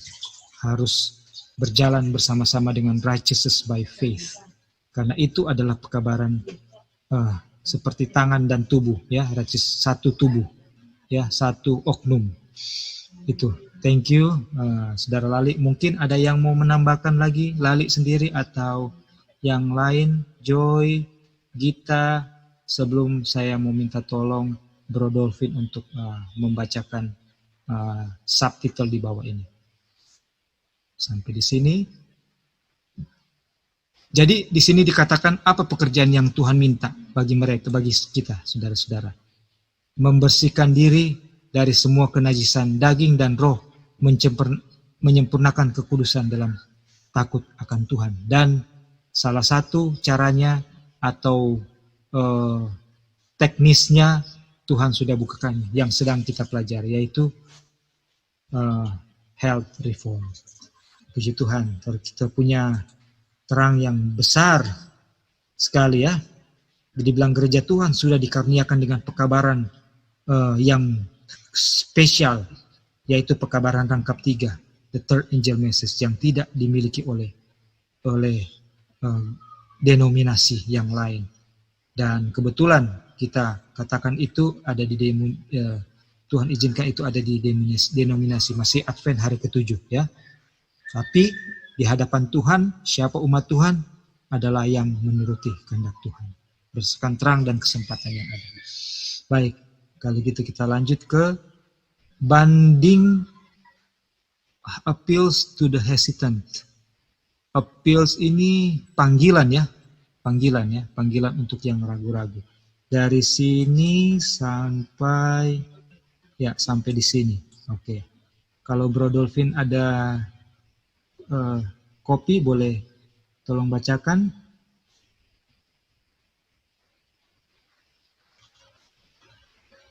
Harus berjalan bersama-sama dengan righteousness by faith. Karena itu adalah pekabaran seperti tangan dan tubuh, ya, satu tubuh, ya, satu oknum. Itu. Thank you, Saudara Lali. Mungkin ada yang mau menambahkan lagi, Lali sendiri atau yang lain, Joy, Gita, sebelum saya mau minta tolong Bro Dolphin untuk membacakan subtitle di bawah ini. Sampai di sini. Jadi di sini dikatakan apa pekerjaan yang Tuhan minta bagi mereka, bagi kita, saudara-saudara. Membersihkan diri dari semua kenajisan daging dan roh, menyempurnakan kekudusan dalam takut akan Tuhan. Dan salah satu caranya atau teknisnya Tuhan sudah bukakan yang sedang kita pelajari, yaitu health reform. Puji Tuhan, kita punya terang yang besar sekali, ya. Dibilang gereja Tuhan sudah dikaruniakan dengan pekabaran yang spesial, yaitu pekabaran rangkap 3, the third angel message, yang tidak dimiliki oleh denominasi yang lain. Dan kebetulan kita katakan itu ada di Tuhan izinkan itu ada di denominasi masih Advent hari ke-7, ya. Tapi di hadapan Tuhan, siapa umat Tuhan adalah yang menuruti kehendak Tuhan. Berdasarkan terang dan kesempatan yang ada. Baik, kalau gitu kita lanjut ke banding appeals to the hesitant. Appeals ini panggilan, ya. Panggilan untuk yang ragu-ragu. Dari sini sampai di sini. Oke. Kalau Bro Dolphin ada kopi, boleh tolong bacakan.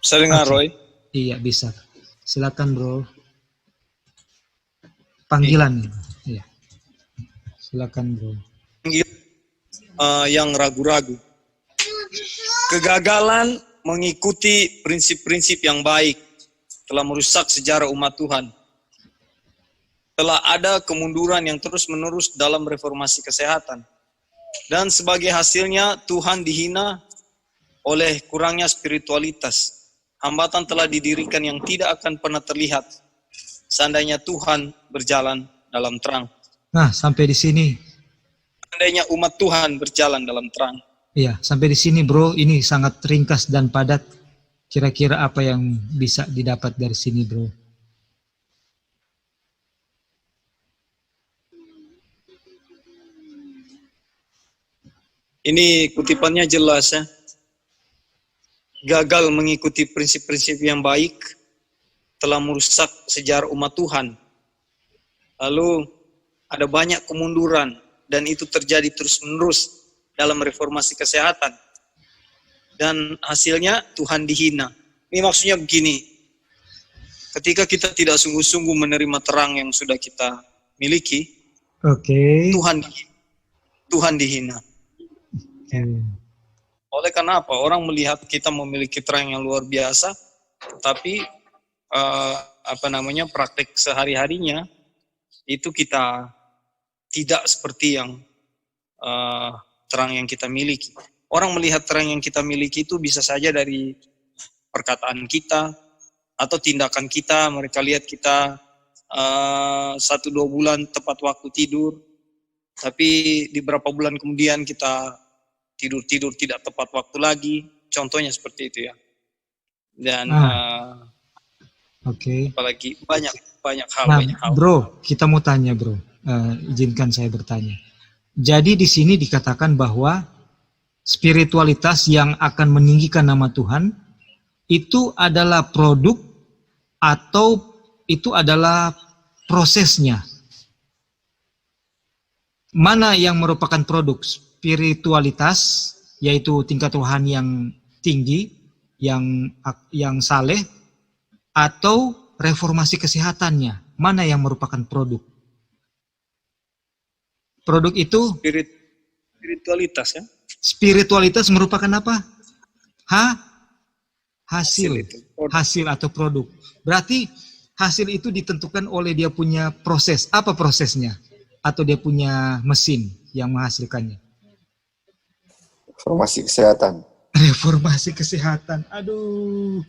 Bisa dengar, Roy? Iya, bisa. Silakan, Bro. Panggilan. Iya. Silakan, Bro. Yang ragu-ragu. Kegagalan mengikuti prinsip-prinsip yang baik telah merusak sejarah umat Tuhan. Telah ada kemunduran yang terus-menerus dalam reformasi kesehatan. Dan sebagai hasilnya Tuhan dihina oleh kurangnya spiritualitas. Hambatan telah didirikan yang tidak akan pernah terlihat seandainya Tuhan berjalan dalam terang. Nah, sampai di sini. Seandainya umat Tuhan berjalan dalam terang. Iya, sampai di sini, Bro. Ini sangat ringkas dan padat. Kira-kira apa yang bisa didapat dari sini, Bro? Ini kutipannya jelas, ya. Gagal mengikuti prinsip-prinsip yang baik telah merusak sejarah umat Tuhan. Lalu ada banyak kemunduran dan itu terjadi terus-menerus dalam reformasi kesehatan. Dan hasilnya Tuhan dihina. Ini maksudnya begini. Ketika kita tidak sungguh-sungguh menerima terang yang sudah kita miliki, Tuhan dihina. Oleh karena apa? Orang melihat kita memiliki terang yang luar biasa, tapi praktek sehari-harinya itu kita tidak seperti yang terang yang kita miliki. Orang melihat terang yang kita miliki itu bisa saja dari perkataan kita atau tindakan kita. Mereka lihat kita 1-2 bulan tepat waktu tidur, tapi di beberapa bulan kemudian kita tidur tidak tepat waktu lagi. Contohnya seperti itu ya. Dan Oke. apalagi banyak hal. Bro, kita mau tanya bro. Izinkan saya bertanya. Jadi di sini dikatakan bahwa spiritualitas yang akan meninggikan nama Tuhan itu adalah produk atau itu adalah prosesnya. Mana yang merupakan produk? Spiritualitas, yaitu tingkat rohani yang tinggi, yang saleh, atau reformasi kesehatannya? Mana yang merupakan produk? Produk itu Spiritualitas ya. Spiritualitas merupakan apa? Hasil itu. Hasil atau produk. Berarti hasil itu ditentukan oleh dia punya proses. Apa prosesnya? Atau dia punya mesin yang menghasilkannya? Reformasi kesehatan. Reformasi kesehatan. Aduh.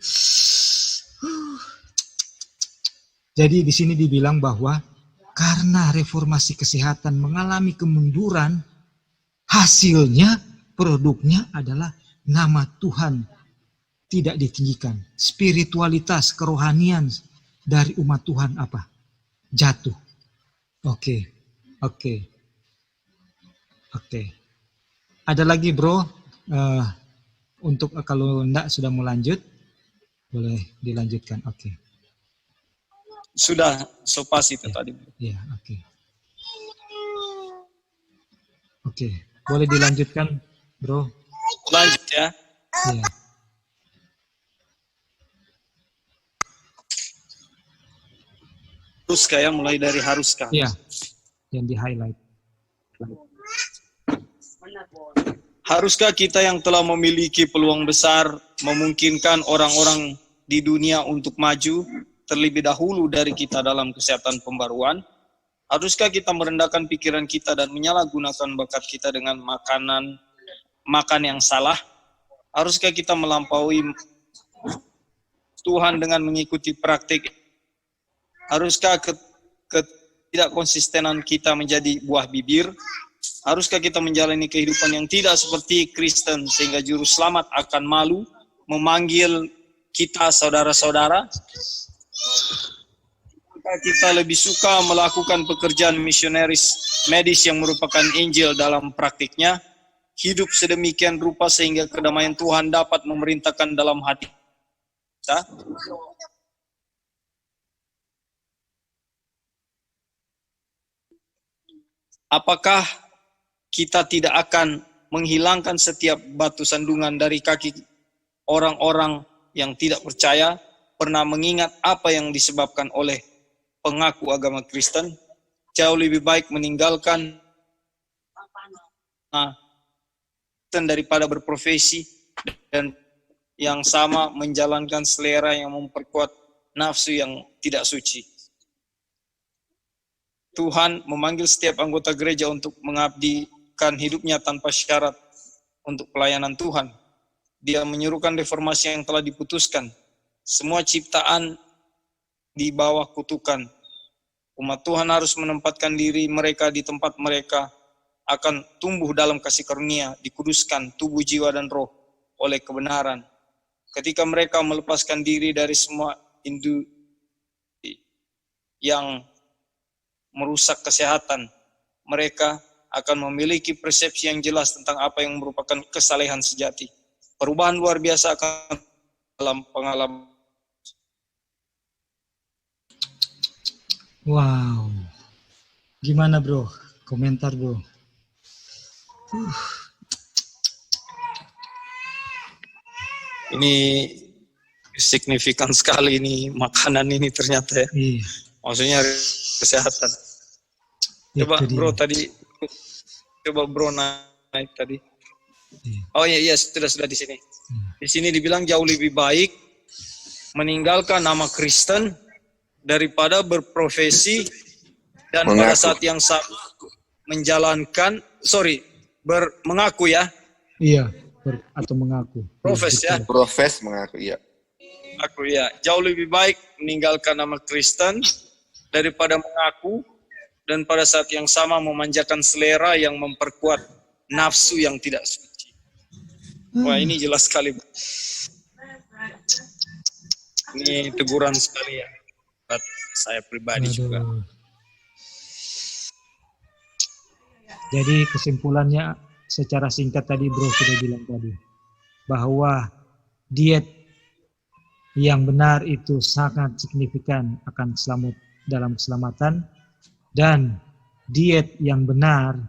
Jadi di sini dibilang bahwa karena reformasi kesehatan mengalami kemunduran, hasilnya, produknya adalah nama Tuhan tidak ditinggikan. Spiritualitas, kerohanian dari umat Tuhan apa? Jatuh. Oke. Ada lagi bro, untuk kalau enggak sudah mau lanjut, boleh dilanjutkan. Oke. Sudah sopas itu tadi. Iya, oke. Oke, boleh dilanjutkan, bro. Lanjut ya. Iya. Haruskah ya, mulai dari haruskah. Iya, yang di-highlight. Haruskah kita yang telah memiliki peluang besar memungkinkan orang-orang di dunia untuk maju terlebih dahulu dari kita dalam kesehatan pembaruan? Haruskah kita merendahkan pikiran kita dan menyalahgunakan bakat kita dengan makan yang salah? Haruskah kita melampaui Tuhan dengan mengikuti praktik? Haruskah tidak konsistenan kita menjadi buah bibir? Haruskah kita menjalani kehidupan yang tidak seperti Kristen sehingga juru selamat akan malu memanggil kita saudara-saudara? Kita lebih suka melakukan pekerjaan misionaris medis yang merupakan Injil dalam praktiknya, hidup sedemikian rupa sehingga kedamaian Tuhan dapat memerintahkan dalam hati kita? Apakah kita tidak akan menghilangkan setiap batu sandungan dari kaki orang-orang yang tidak percaya, pernah mengingat apa yang disebabkan oleh pengaku agama Kristen? Jauh lebih baik meninggalkan daripada berprofesi dan yang sama menjalankan selera yang memperkuat nafsu yang tidak suci. Tuhan memanggil setiap anggota gereja untuk mengabdikan hidupnya tanpa syarat untuk pelayanan Tuhan. Dia menyuruhkan reformasi yang telah diputuskan. Semua ciptaan di bawah kutukan. Umat Tuhan harus menempatkan diri mereka di tempat mereka akan tumbuh dalam kasih karunia, dikuduskan tubuh, jiwa, dan roh oleh kebenaran. Ketika mereka melepaskan diri dari semua yang merusak kesehatan, mereka akan memiliki persepsi yang jelas tentang apa yang merupakan kesalehan sejati. Perubahan luar biasa akan dalam pengalaman. Wow. Gimana bro? Komentar bro. Ini signifikan sekali ini makanan ini ternyata ya. Iya. Maksudnya kesehatan. Coba bro tadi, coba bro naik tadi. Iya. Oh iya sudah di sini. Di sini dibilang jauh lebih baik meninggalkan nama Kristen daripada berprofesi dan pada saat yang sama menjalankan, mengaku ya. Iya, atau mengaku. Profes ya. Profes mengaku, iya. aku ya, jauh lebih baik meninggalkan nama Kristen daripada mengaku dan pada saat yang sama memanjakan selera yang memperkuat nafsu yang tidak suci. Wah, ini jelas sekali. Ini teguran sekali ya buat saya pribadi juga. Jadi kesimpulannya secara singkat tadi Bro sudah bilang tadi, bahwa diet yang benar itu sangat signifikan akan selamat dalam keselamatan, dan diet yang benar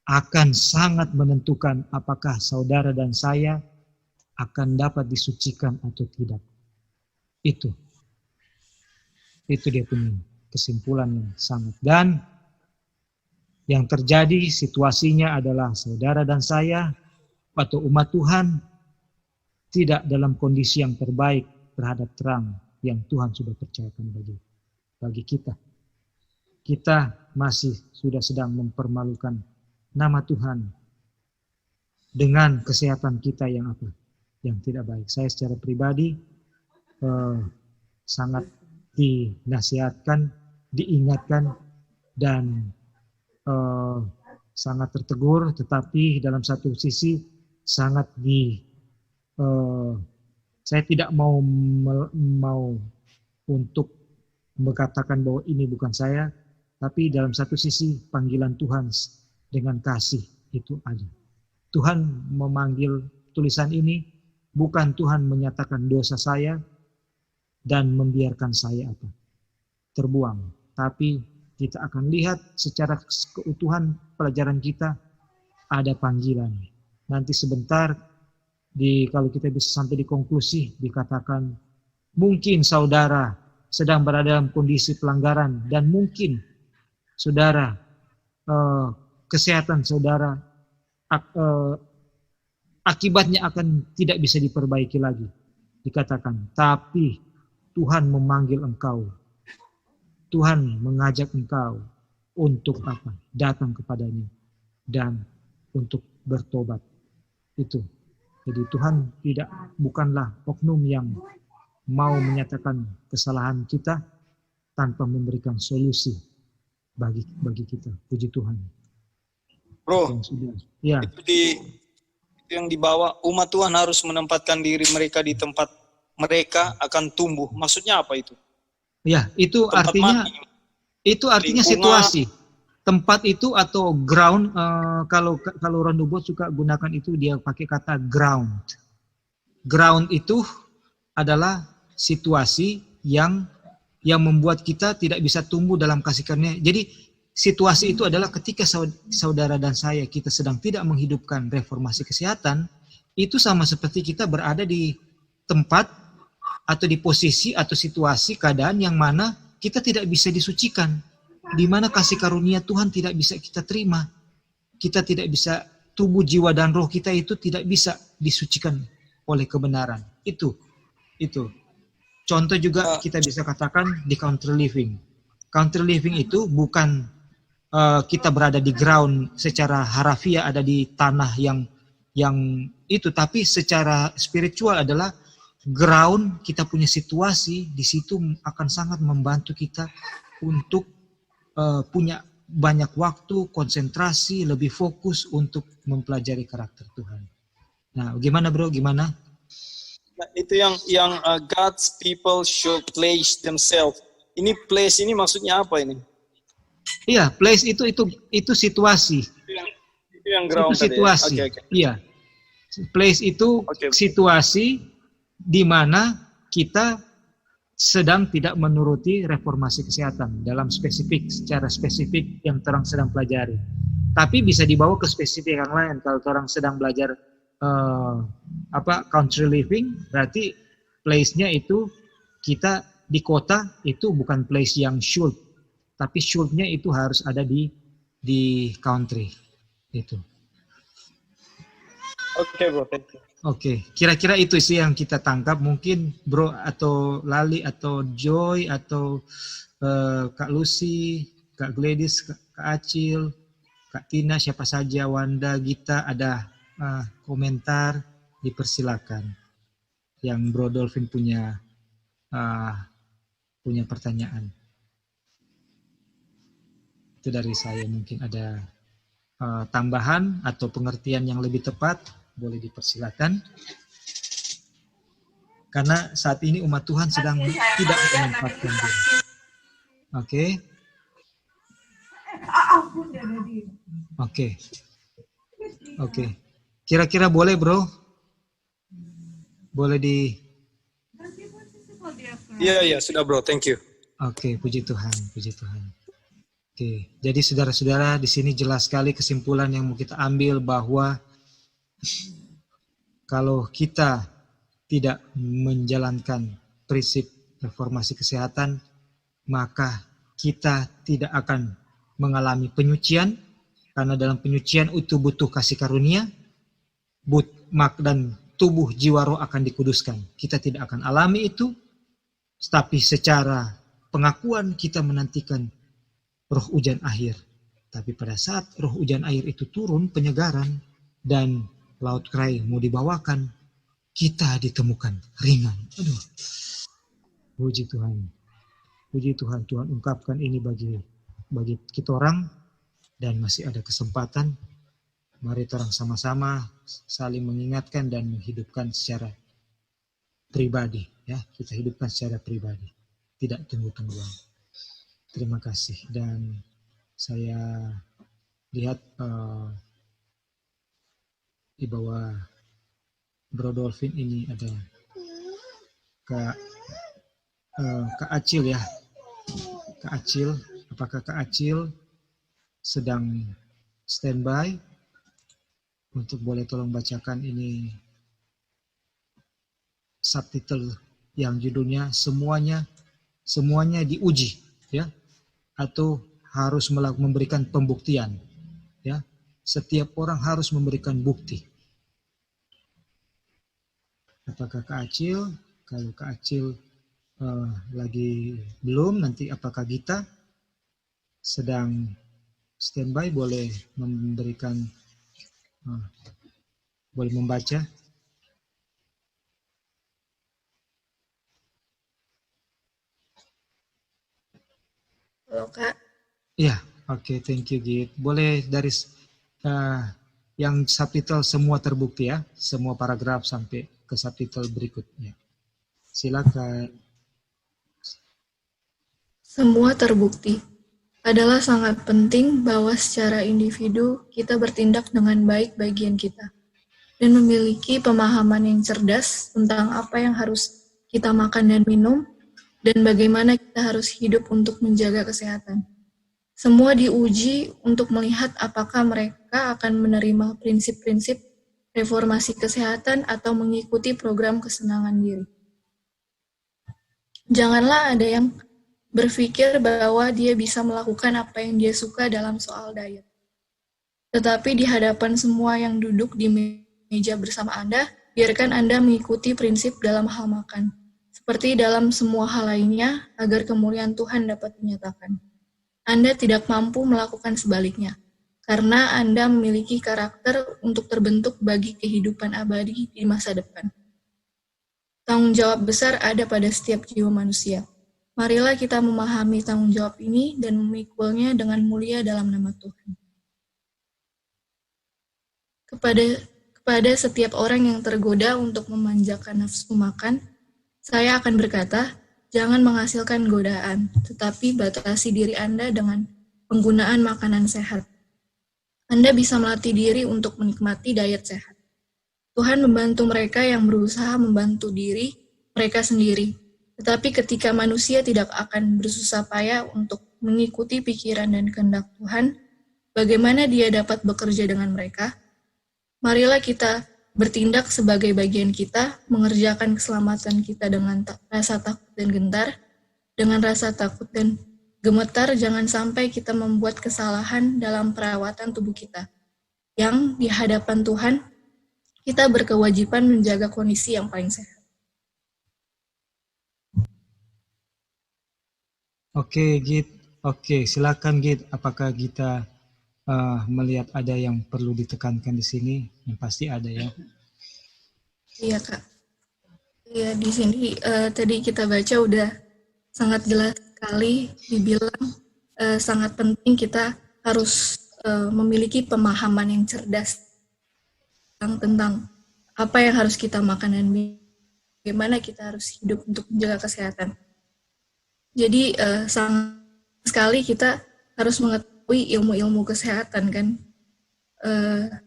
akan sangat menentukan apakah saudara dan saya akan dapat disucikan atau tidak. Itu dia punya kesimpulan yang sangat. Dan yang terjadi situasinya adalah saudara dan saya atau umat Tuhan tidak dalam kondisi yang terbaik terhadap terang yang Tuhan sudah percayakan bagi kita. Kita masih sudah sedang mempermalukan nama Tuhan dengan kesehatan kita yang apa? Yang tidak baik. Saya secara pribadi sangat dinasihatkan, diingatkan, dan sangat tertegur, tetapi dalam satu sisi sangat saya tidak mau untuk mengatakan bahwa ini bukan saya, tapi dalam satu sisi panggilan Tuhan dengan kasih itu ada. Tuhan memanggil tulisan ini, bukan Tuhan menyatakan dosa saya dan membiarkan saya terbuang, tapi kita akan lihat secara keutuhan pelajaran kita ada panggilan. Nanti sebentar kalau kita bisa sampai di konklusi dikatakan mungkin saudara sedang berada dalam kondisi pelanggaran dan mungkin saudara kesehatan saudara akibatnya akan tidak bisa diperbaiki lagi. Dikatakan, tapi Tuhan memanggil engkau. Tuhan mengajak engkau untuk apa? Datang kepadanya dan untuk bertobat. Itu. Jadi Tuhan bukanlah oknum yang mau menyatakan kesalahan kita tanpa memberikan solusi bagi kita. Puji Tuhan. Bro, ya. Itu yang dibawa umat Tuhan harus menempatkan diri mereka di tempat mereka akan tumbuh. Maksudnya apa itu? Ya, itu tempat artinya situasi. Tempat itu atau ground, kalau Ron suka gunakan itu, dia pakai kata ground. Ground itu adalah situasi yang membuat kita tidak bisa tumbuh dalam kasih karunia. Jadi situasi itu adalah ketika saudara dan saya kita sedang tidak menghidupkan reformasi kesehatan, itu sama seperti kita berada di tempat atau di posisi atau situasi keadaan yang mana kita tidak bisa disucikan, di mana kasih karunia Tuhan tidak bisa kita terima, kita tidak bisa, tubuh, jiwa, dan roh kita itu tidak bisa disucikan oleh kebenaran. Itu. Contoh juga kita bisa katakan di counter living. Counter living itu bukan kita berada di ground secara harafiah ada di tanah yang itu, tapi secara spiritual adalah ground, kita punya situasi di situ akan sangat membantu kita untuk punya banyak waktu, konsentrasi, lebih fokus untuk mempelajari karakter Tuhan. Nah, gimana Bro? Gimana? Nah, itu yang God's people should place themselves. Ini place ini maksudnya apa ini? Iya, place itu situasi. Itu yang ground itu situasi. Tadi, ya? Okay. Iya. Place itu situasi di mana kita sedang tidak menuruti reformasi kesehatan dalam secara spesifik yang orang sedang pelajari. Tapi bisa dibawa ke spesifik yang lain. Kalau orang sedang belajar country living, berarti place-nya itu kita di kota itu bukan place yang should, tapi should-nya itu harus ada di country. Itu. Oke, Bro, thank you. Oke, kira-kira itu sih yang kita tangkap. Mungkin Bro atau Lali atau Joy atau Kak Lucy, Kak Gladys, Kak Acil, Kak Tina, siapa saja, Wanda, Gita, ada komentar, dipersilakan. yang Bro Dolphin punya pertanyaan. Itu dari saya, mungkin ada tambahan atau pengertian yang lebih tepat, boleh dipersilakan. Karena saat ini umat Tuhan sedang tidak menempatkan diri. Oke. Oke. Kira-kira boleh, Bro? Boleh di... Iya, sudah bro, thank you. Oke, puji Tuhan, puji Tuhan. Oke, jadi saudara-saudara, di sini jelas sekali kesimpulan yang mau kita ambil bahwa kalau kita tidak menjalankan prinsip reformasi kesehatan, maka kita tidak akan mengalami penyucian, karena dalam penyucian itu butuh kasih karunia, dan tubuh jiwa roh akan dikuduskan. Kita tidak akan alami itu, tapi secara pengakuan kita menantikan roh hujan akhir. Tapi pada saat roh hujan akhir itu turun, penyegaran, dan laut kerai mau dibawakan, kita ditemukan ringan. Aduh, puji Tuhan. Puji Tuhan, Tuhan ungkapkan ini bagi kita orang, dan masih ada kesempatan. Mari kita sama-sama saling mengingatkan dan menghidupkan secara pribadi. Ya, kita hidupkan secara pribadi. Tidak tunggu-tungguan. Terima kasih. Dan saya lihat di bawah Bro Dolphin ini ada Kak Acil ya. Kak Acil, apakah Kak Acil sedang standby untuk boleh tolong bacakan ini subtitle yang judulnya semuanya diuji, ya, atau harus memberikan pembuktian, ya. Setiap orang harus memberikan bukti. Apakah Kak Acil? Kalau Kak Acil lagi belum, nanti apakah Gita sedang standby boleh memberikan, boleh membaca? Halo Kak. Iya, oke, thank you Git. Boleh dari yang subtitle semua terbukti ya, semua paragraf sampai ke subtitle berikutnya. Silakan. Semua terbukti. Adalah sangat penting bahwa secara individu kita bertindak dengan baik bagian kita dan memiliki pemahaman yang cerdas tentang apa yang harus kita makan dan minum dan bagaimana kita harus hidup untuk menjaga kesehatan. Semua diuji untuk melihat apakah mereka akan menerima prinsip-prinsip reformasi kesehatan atau mengikuti program kesenangan diri. Janganlah ada yang berpikir bahwa dia bisa melakukan apa yang dia suka dalam soal diet. Tetapi di hadapan semua yang duduk di meja bersama Anda, biarkan Anda mengikuti prinsip dalam hal makan, seperti dalam semua hal lainnya, agar kemuliaan Tuhan dapat dinyatakan. Anda tidak mampu melakukan sebaliknya, karena Anda memiliki karakter untuk terbentuk bagi kehidupan abadi di masa depan. Tanggung jawab besar ada pada setiap jiwa manusia. Marilah kita memahami tanggung jawab ini dan memikulnya dengan mulia dalam nama Tuhan. Kepada setiap orang yang tergoda untuk memanjakan nafsu makan, saya akan berkata, jangan menghasilkan godaan, tetapi batasi diri Anda dengan penggunaan makanan sehat. Anda bisa melatih diri untuk menikmati diet sehat. Tuhan membantu mereka yang berusaha membantu diri mereka sendiri. Tetapi ketika manusia tidak akan bersusah payah untuk mengikuti pikiran dan kehendak Tuhan, bagaimana dia dapat bekerja dengan mereka? Marilah kita bertindak sebagai bagian kita, mengerjakan keselamatan kita dengan rasa takut dan gentar. Dengan rasa takut dan gemetar, jangan sampai kita membuat kesalahan dalam perawatan tubuh kita. Yang di hadapan Tuhan, kita berkewajiban menjaga kondisi yang paling sehat. Oke, Git. Oke, silakan Git. Apakah kita melihat ada yang perlu ditekankan di sini? Yang pasti ada ya. Iya, Kak. Ya, di sini tadi kita baca udah sangat jelas sekali dibilang sangat penting kita harus memiliki pemahaman yang cerdas tentang apa yang harus kita makan dan bagaimana kita harus hidup untuk menjaga kesehatan. Jadi sangat sekali kita harus mengetahui ilmu-ilmu kesehatan kan,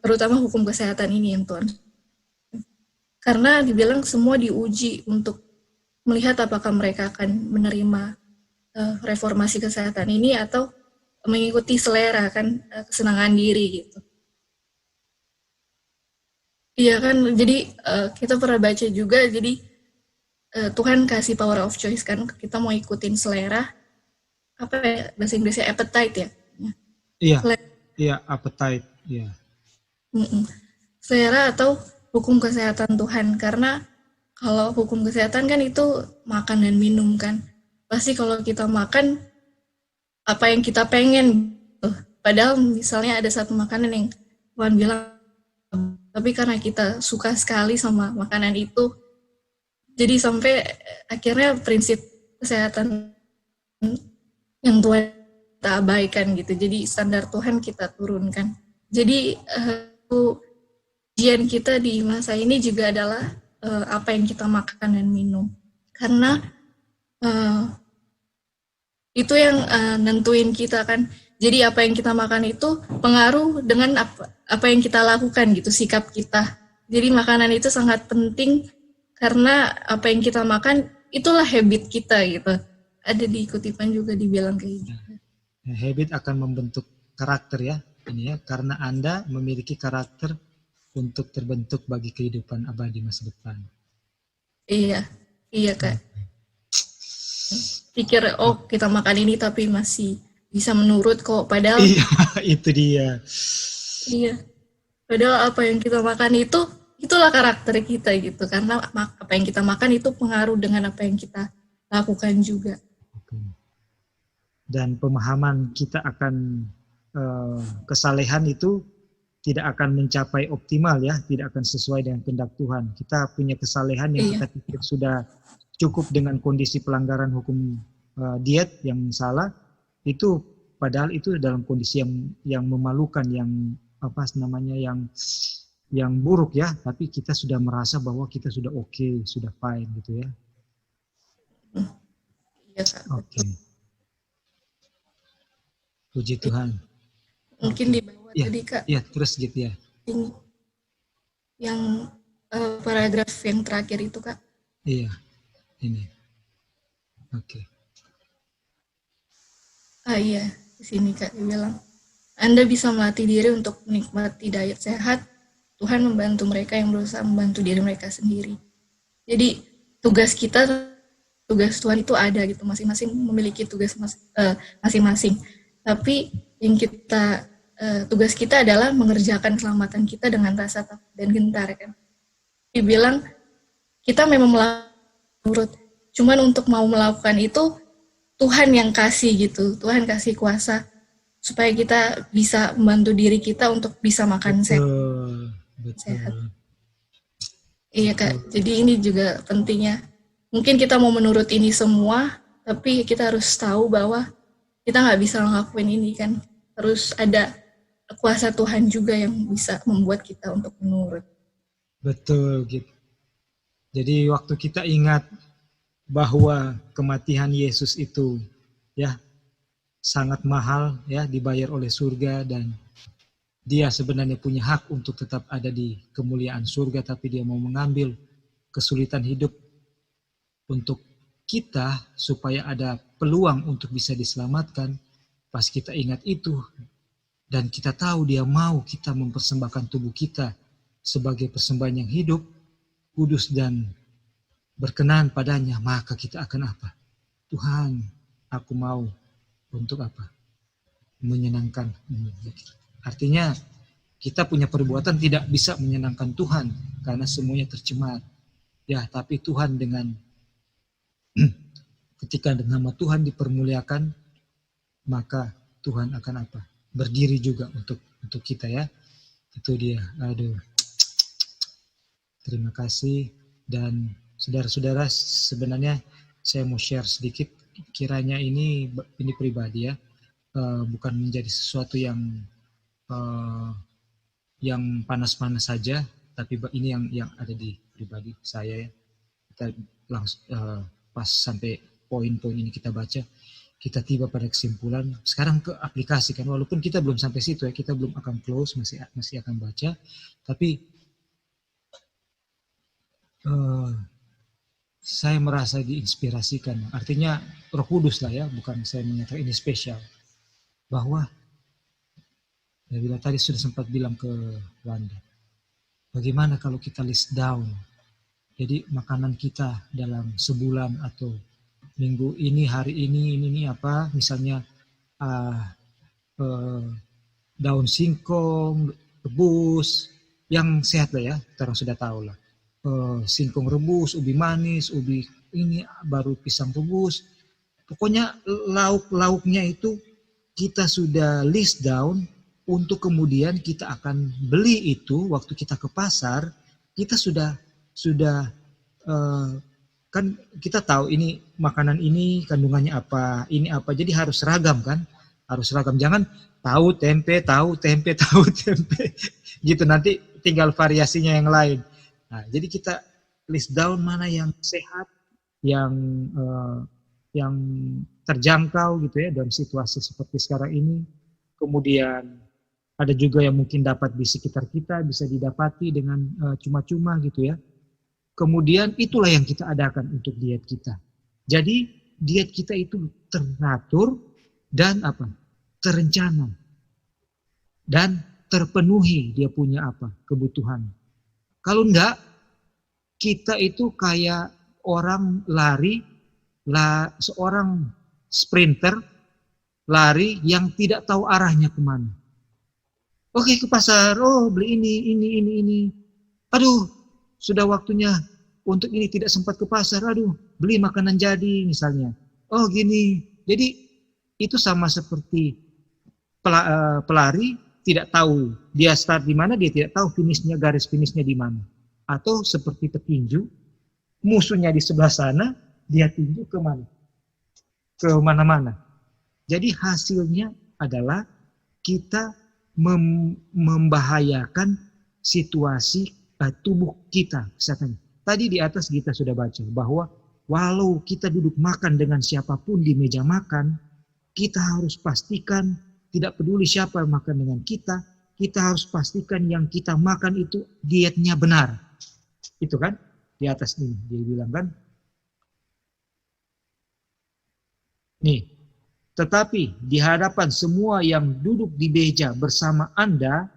terutama hukum kesehatan ini yang Tuhan. Karena dibilang semua diuji untuk melihat apakah mereka akan menerima reformasi kesehatan ini atau mengikuti selera kan, kesenangan diri gitu. Iya kan, jadi kita pernah baca juga, jadi Tuhan kasih power of choice kan, kita mau ikutin selera, apa ya, bahasa Inggrisnya appetite ya? Iya, Selera, iya, appetite, iya. selera atau hukum kesehatan Tuhan, karena kalau hukum kesehatan kan itu makan dan minum kan. Pasti kalau kita makan apa yang kita pengen gitu. Padahal misalnya ada satu makanan yang Tuhan bilang, tapi karena kita suka sekali sama makanan itu, jadi sampai akhirnya prinsip kesehatan yang Tuhan kita abaikan gitu. Jadi standar Tuhan kita turunkan. Jadi ujian kita di masa ini juga adalah apa yang kita makan dan minum. Karena itu yang nentuin kita kan. Jadi apa yang kita makan itu pengaruh dengan apa yang kita lakukan gitu, sikap kita. Jadi makanan itu sangat penting karena apa yang kita makan itulah habit kita gitu. Ada di kutipan juga dibilang kayak gitu. Habit akan membentuk karakter ya, ini ya, karena Anda memiliki karakter untuk terbentuk bagi kehidupan abadi masa depan. Iya, iya Kak. Pikir kita makan ini tapi masih bisa menurut kok, padahal iya, itu dia. Iya, padahal apa yang kita makan itulah karakter kita gitu, karena apa yang kita makan itu pengaruh dengan apa yang kita lakukan juga. Dan pemahaman kita akan kesalehan itu tidak akan mencapai optimal ya, tidak akan sesuai dengan kehendak Tuhan. Kita punya kesalehan yang kita pikir sudah cukup dengan kondisi pelanggaran hukum diet yang salah, itu padahal itu dalam kondisi yang memalukan, yang apa namanya, yang buruk ya, tapi kita sudah merasa bahwa kita sudah oke, sudah fine gitu ya. Iya Kak. Oke. Puji Tuhan. Mungkin di bawah ya, tadi Kak. Ya, terus gitu ya. Yang paragraf yang terakhir itu Kak. Iya, ini. Oke. Iya, di sini Kak dibilang, Anda bisa melatih diri untuk menikmati diet sehat. Tuhan membantu mereka yang berusaha membantu diri mereka sendiri. Jadi tugas Tuhan itu ada gitu, masing-masing memiliki tugas masing-masing. Tapi yang tugas kita adalah mengerjakan keselamatan kita dengan rasa takut dan gentar kan. Dibilang kita memang menurut, cuman untuk mau melakukan itu Tuhan yang kasih gitu, Tuhan kasih kuasa supaya kita bisa membantu diri kita untuk bisa makan sehat. Iya Kak, jadi ini juga pentingnya. Mungkin kita mau menurut ini semua, tapi kita harus tahu bahwa kita nggak bisa ngelakuin ini kan. Harus ada kuasa Tuhan juga yang bisa membuat kita untuk menurut. Betul gitu. Jadi waktu kita ingat bahwa kematian Yesus itu ya sangat mahal ya, dibayar oleh surga, dan dia sebenarnya punya hak untuk tetap ada di kemuliaan surga, tapi dia mau mengambil kesulitan hidup untuk kita supaya ada peluang untuk bisa diselamatkan. Pas kita ingat itu dan kita tahu dia mau kita mempersembahkan tubuh kita sebagai persembahan yang hidup, kudus dan berkenan padanya, maka kita akan apa? Tuhan, aku mau untuk apa? Menyenangkan. Artinya kita punya perbuatan tidak bisa menyenangkan Tuhan karena semuanya tercemar. Ya, tapi Tuhan dengan ketika nama Tuhan dipermuliakan, maka Tuhan akan apa? Berdiri juga untuk kita ya. Itu dia. Aduh. Terima kasih, dan saudara-saudara, sebenarnya saya mau share sedikit, kiranya ini pribadi ya, bukan menjadi sesuatu yang panas-panas saja, tapi ini yang ada di pribadi saya ya. Kita langsung pas sampai poin-poin ini kita baca, kita tiba pada kesimpulan. Sekarang ke aplikasi kan, walaupun kita belum sampai situ ya, kita belum akan close, masih akan baca, tapi saya merasa diinspirasikan. Artinya Roh Kudus lah ya, bukan saya menyatakan ini spesial. Bahwa bila tadi sudah sempat bilang ke Wanda, bagaimana kalau kita list down, jadi makanan kita dalam sebulan atau minggu ini, hari ini apa, misalnya daun singkong, rebus, yang sehat lah ya, kita sudah tahu lah. Singkong rebus, ubi manis, ubi ini, baru pisang rebus. Pokoknya lauk-lauknya itu kita sudah list down, untuk kemudian kita akan beli itu waktu kita ke pasar. Kita sudah kan kita tahu ini makanan ini kandungannya apa, ini apa, jadi harus seragam kan, harus seragam. Jangan tahu tempe gitu, nanti tinggal variasinya yang lain. Nah, jadi kita list down mana yang sehat, yang terjangkau gitu ya dalam situasi seperti sekarang ini. Kemudian ada juga yang mungkin dapat di sekitar kita, bisa didapati dengan cuma-cuma gitu ya. Kemudian itulah yang kita adakan untuk diet kita. Jadi diet kita itu teratur dan terencana dan terpenuhi dia punya kebutuhan. Kalau enggak, kita itu kayak orang lari, seorang sprinter lari yang tidak tahu arahnya kemana. Oke, ke pasar, beli ini. Aduh, sudah waktunya untuk ini, tidak sempat ke pasar, aduh, beli makanan jadi misalnya. Oh gini, jadi itu sama seperti pelari tidak tahu dia start di mana, dia tidak tahu garis finishnya di mana. Atau seperti petinju, musuhnya di sebelah sana, dia tinju ke mana? Ke mana-mana. Jadi hasilnya adalah kita membahayakan situasi tubuh kita, kesehatannya. Tadi di atas kita sudah baca bahwa walau kita duduk makan dengan siapapun di meja makan, kita harus pastikan, tidak peduli siapa yang makan dengan kita harus pastikan yang kita makan itu dietnya benar. Itu kan di atas ini dia bilang kan. Nih, tetapi di hadapan semua yang duduk di meja bersama Anda,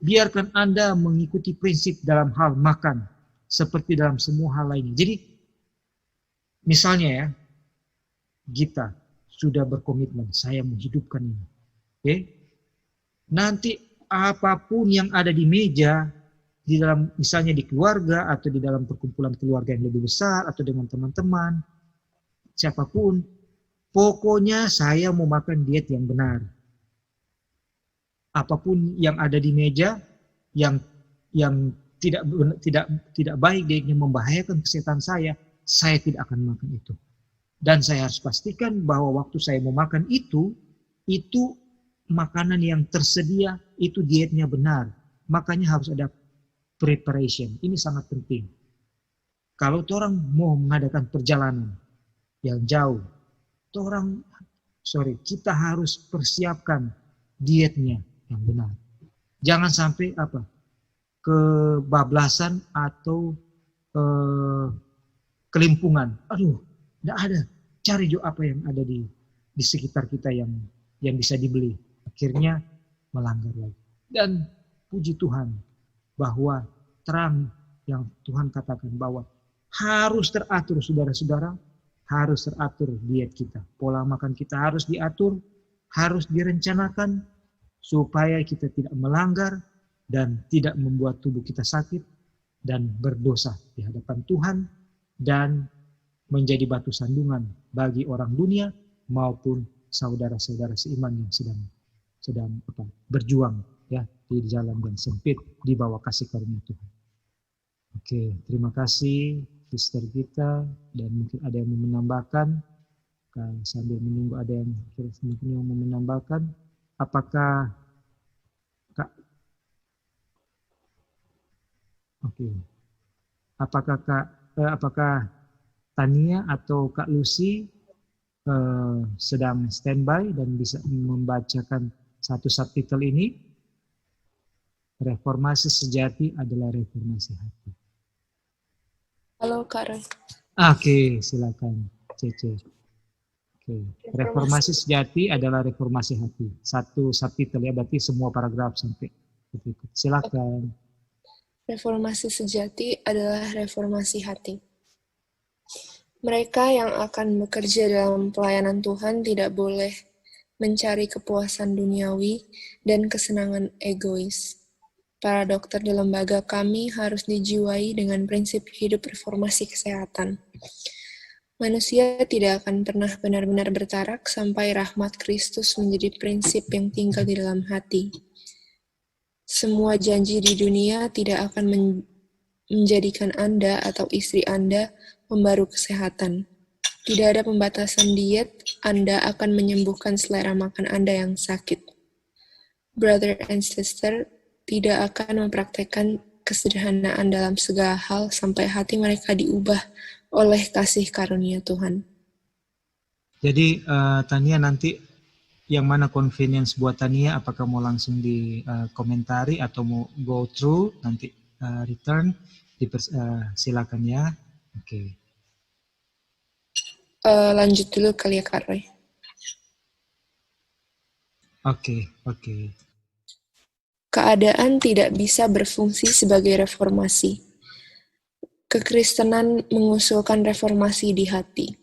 biarkan Anda mengikuti prinsip dalam hal makan, seperti dalam semua hal lainnya. Jadi, misalnya ya, kita sudah berkomitmen, saya menghidupkan ini. Oke? Nanti apapun yang ada di meja, di dalam misalnya di keluarga, atau di dalam perkumpulan keluarga yang lebih besar, atau dengan teman-teman, siapapun, pokoknya saya mau makan diet yang benar. Apapun yang ada di meja yang tidak baik, dietnya membahayakan kesehatan saya tidak akan makan itu. Dan saya harus pastikan bahwa waktu saya mau makan itu makanan yang tersedia itu dietnya benar. Makanya harus ada preparation. Ini sangat penting. Kalau orang mau mengadakan perjalanan yang jauh, kita harus persiapkan dietnya yang benar. Jangan sampai kebablasan atau kelimpungan. Aduh, tidak ada. Cari juga apa yang ada di sekitar kita yang bisa dibeli. Akhirnya melanggar lagi. Dan puji Tuhan bahwa terang yang Tuhan katakan bahwa harus teratur, saudara-saudara, harus teratur diet kita. Pola makan kita harus diatur, harus direncanakan supaya kita tidak melanggar dan tidak membuat tubuh kita sakit dan berdosa di hadapan Tuhan dan menjadi batu sandungan bagi orang dunia maupun saudara-saudara seiman yang sedang berjuang ya di jalan yang sempit di bawah kasih karunia Tuhan. Oke, terima kasih. Sister Gita, dan mungkin ada yang mau menambahkan. Sambil menunggu ada yang mungkin yang mau menambahkan. Apakah Kak, oke. Apakah Tania atau Kak Lucy sedang standby dan bisa membacakan satu subtitle ini? Reformasi sejati adalah reformasi hati. Halo Kak Roy. Oke, silakan Cece. Oke. Reformasi sejati adalah reformasi hati. Satu subtitle ya, berarti semua paragraf sampai berikut. Silakan. Reformasi sejati adalah reformasi hati. Mereka yang akan bekerja dalam pelayanan Tuhan tidak boleh mencari kepuasan duniawi dan kesenangan egois. Para dokter di lembaga kami harus dijiwai dengan prinsip hidup reformasi kesehatan. Manusia tidak akan pernah benar-benar bertarak sampai rahmat Kristus menjadi prinsip yang tinggal di dalam hati. Semua janji di dunia tidak akan menjadikan Anda atau istri Anda pembaru kesehatan. Tidak ada pembatasan diet, Anda akan menyembuhkan selera makan Anda yang sakit. Brother and sister tidak akan mempraktekkan kesederhanaan dalam segala hal sampai hati mereka diubah oleh kasih karunia Tuhan. Jadi Tania nanti yang mana convenience buat Tania, apakah mau langsung di komentari atau mau go through nanti return, silakan ya. Oke. Lanjut dulu kali ya Kak Roy. Oke. Keadaan tidak bisa berfungsi sebagai reformasi. Kekristenan mengusulkan reformasi di hati.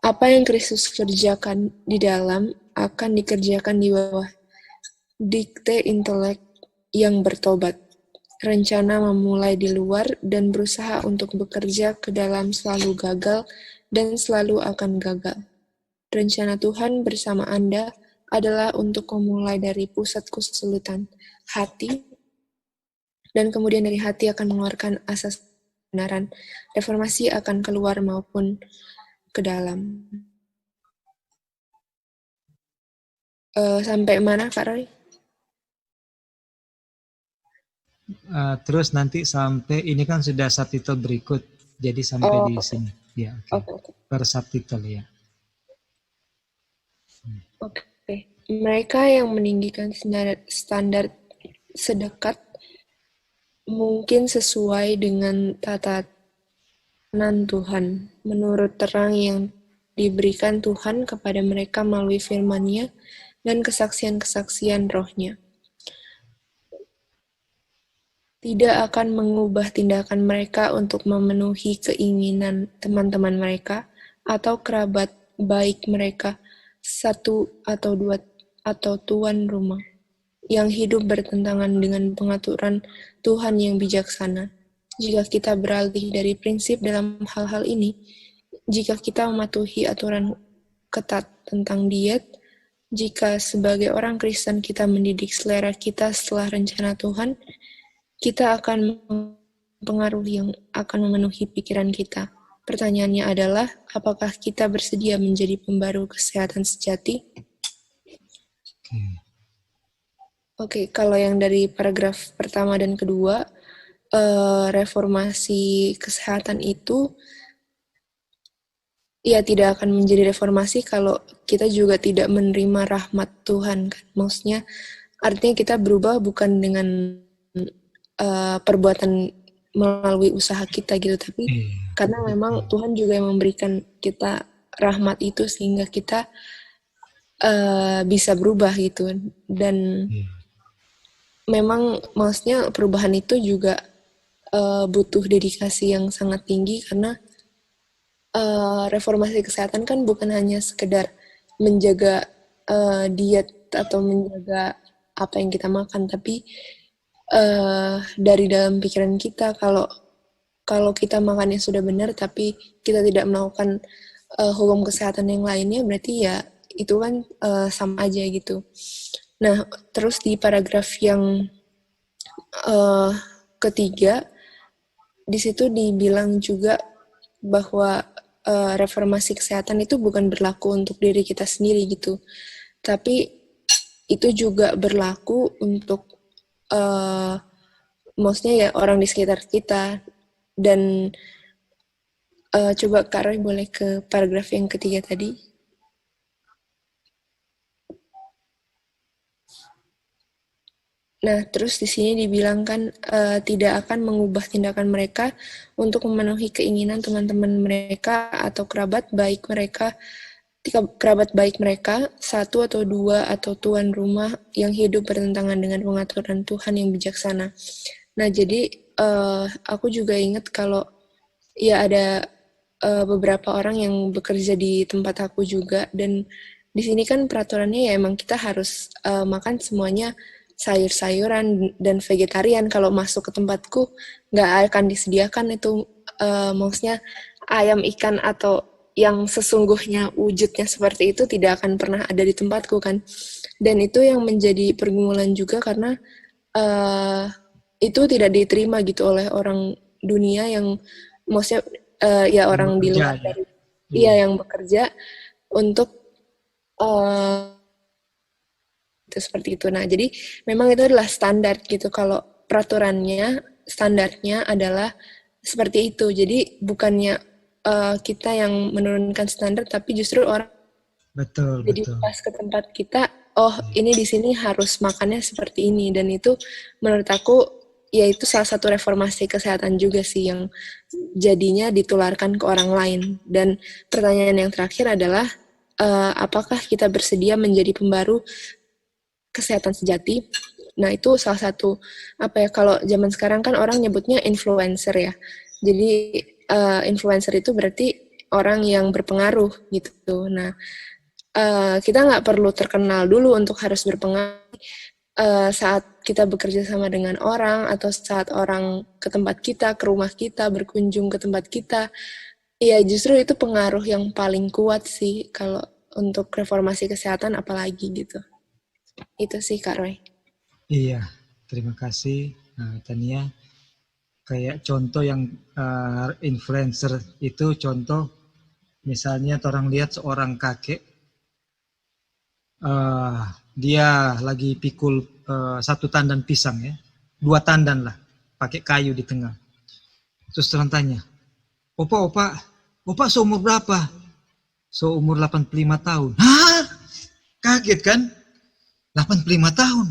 Apa yang Kristus kerjakan di dalam akan dikerjakan di bawah dikte intelek yang bertobat. Rencana memulai di luar dan berusaha untuk bekerja ke dalam selalu gagal dan selalu akan gagal. Rencana Tuhan bersama Anda adalah untuk memulai dari pusat kesulitan, hati, dan kemudian dari hati akan mengeluarkan asas kebenaran. Reformasi akan keluar maupun ke dalam. Sampai mana Kak Roy? Terus nanti sampai ini kan sudah subtitle berikut, jadi sampai di sini. Ya, oke. Per subtitle ya. Oke. Mereka yang meninggikan standar sedekat mungkin sesuai dengan tatanan Tuhan, menurut terang yang diberikan Tuhan kepada mereka melalui firman-Nya dan kesaksian-kesaksian roh-Nya. Tidak akan mengubah tindakan mereka untuk memenuhi keinginan teman-teman mereka atau kerabat baik mereka, satu atau dua atau tuan rumah, yang hidup bertentangan dengan pengaturan Tuhan yang bijaksana. Jika kita beralih dari prinsip dalam hal-hal ini, jika kita mematuhi aturan ketat tentang diet, jika sebagai orang Kristen kita mendidik selera kita setelah rencana Tuhan, kita akan mempengaruhi yang akan memenuhi pikiran kita. Pertanyaannya adalah, apakah kita bersedia menjadi pembaru kesehatan sejati? Oke, kalau yang dari paragraf pertama dan kedua, reformasi kesehatan itu ya tidak akan menjadi reformasi kalau kita juga tidak menerima rahmat Tuhan, kan? Maksudnya, artinya kita berubah bukan dengan perbuatan melalui usaha kita gitu, tapi karena memang Tuhan juga yang memberikan kita rahmat itu sehingga kita bisa berubah gitu. Dan memang maksudnya perubahan itu juga butuh dedikasi yang sangat tinggi, karena reformasi kesehatan kan bukan hanya sekedar menjaga diet atau menjaga apa yang kita makan, tapi dari dalam pikiran kita, kalau kita makannya sudah benar tapi kita tidak melakukan hukum kesehatan yang lainnya, berarti ya itu kan sama aja gitu. Nah, terus di paragraf yang ketiga, di situ dibilang juga bahwa reformasi kesehatan itu bukan berlaku untuk diri kita sendiri gitu, tapi itu juga berlaku untuk maksudnya ya orang di sekitar kita. Dan coba Kak Roy boleh ke paragraf yang ketiga tadi. Nah, terus di sini dibilangkan tidak akan mengubah tindakan mereka untuk memenuhi keinginan teman-teman mereka atau kerabat baik mereka, satu atau dua atau tuan rumah yang hidup bertentangan dengan pengaturan Tuhan yang bijaksana. Nah, jadi aku juga ingat kalau ya ada beberapa orang yang bekerja di tempat aku juga, dan di sini kan peraturannya ya emang kita harus makan semuanya sayur-sayuran dan vegetarian. Kalau masuk ke tempatku nggak akan disediakan itu maksudnya ayam, ikan atau yang sesungguhnya wujudnya seperti itu tidak akan pernah ada di tempatku kan. Dan itu yang menjadi pergumulan juga karena itu tidak diterima gitu oleh orang dunia yang maksudnya ya orang di luar dari yang bekerja untuk itu seperti itu. Nah, jadi memang itu adalah standar gitu. Kalau peraturannya, standarnya adalah seperti itu. Jadi bukannya kita yang menurunkan standar, tapi justru orang jadi pas ke tempat kita, ini di sini harus makannya seperti ini. Dan itu menurut aku ya itu salah satu reformasi kesehatan juga sih yang jadinya ditularkan ke orang lain. Dan pertanyaan yang terakhir adalah apakah kita bersedia menjadi pembaru kesehatan sejati? Nah, itu salah satu kalau zaman sekarang kan orang nyebutnya influencer ya. Jadi influencer itu berarti orang yang berpengaruh gitu. Nah, kita nggak perlu terkenal dulu untuk harus berpengaruh. Saat kita bekerja sama dengan orang atau saat orang ke tempat kita, ke rumah kita, berkunjung ke tempat kita, ya justru itu pengaruh yang paling kuat sih kalau untuk reformasi kesehatan apalagi gitu. Itu sih Kak Roy. Iya, terima kasih Tania. Kayak contoh yang influencer itu contoh, misalnya orang lihat seorang kakek, dia lagi pikul 1 tandan pisang ya, 2 tandan lah, pakai kayu di tengah. Terus orang tanya, Opa seumur berapa? Seumur 85 tahun. Hah? Kaget kan? 85 tahun.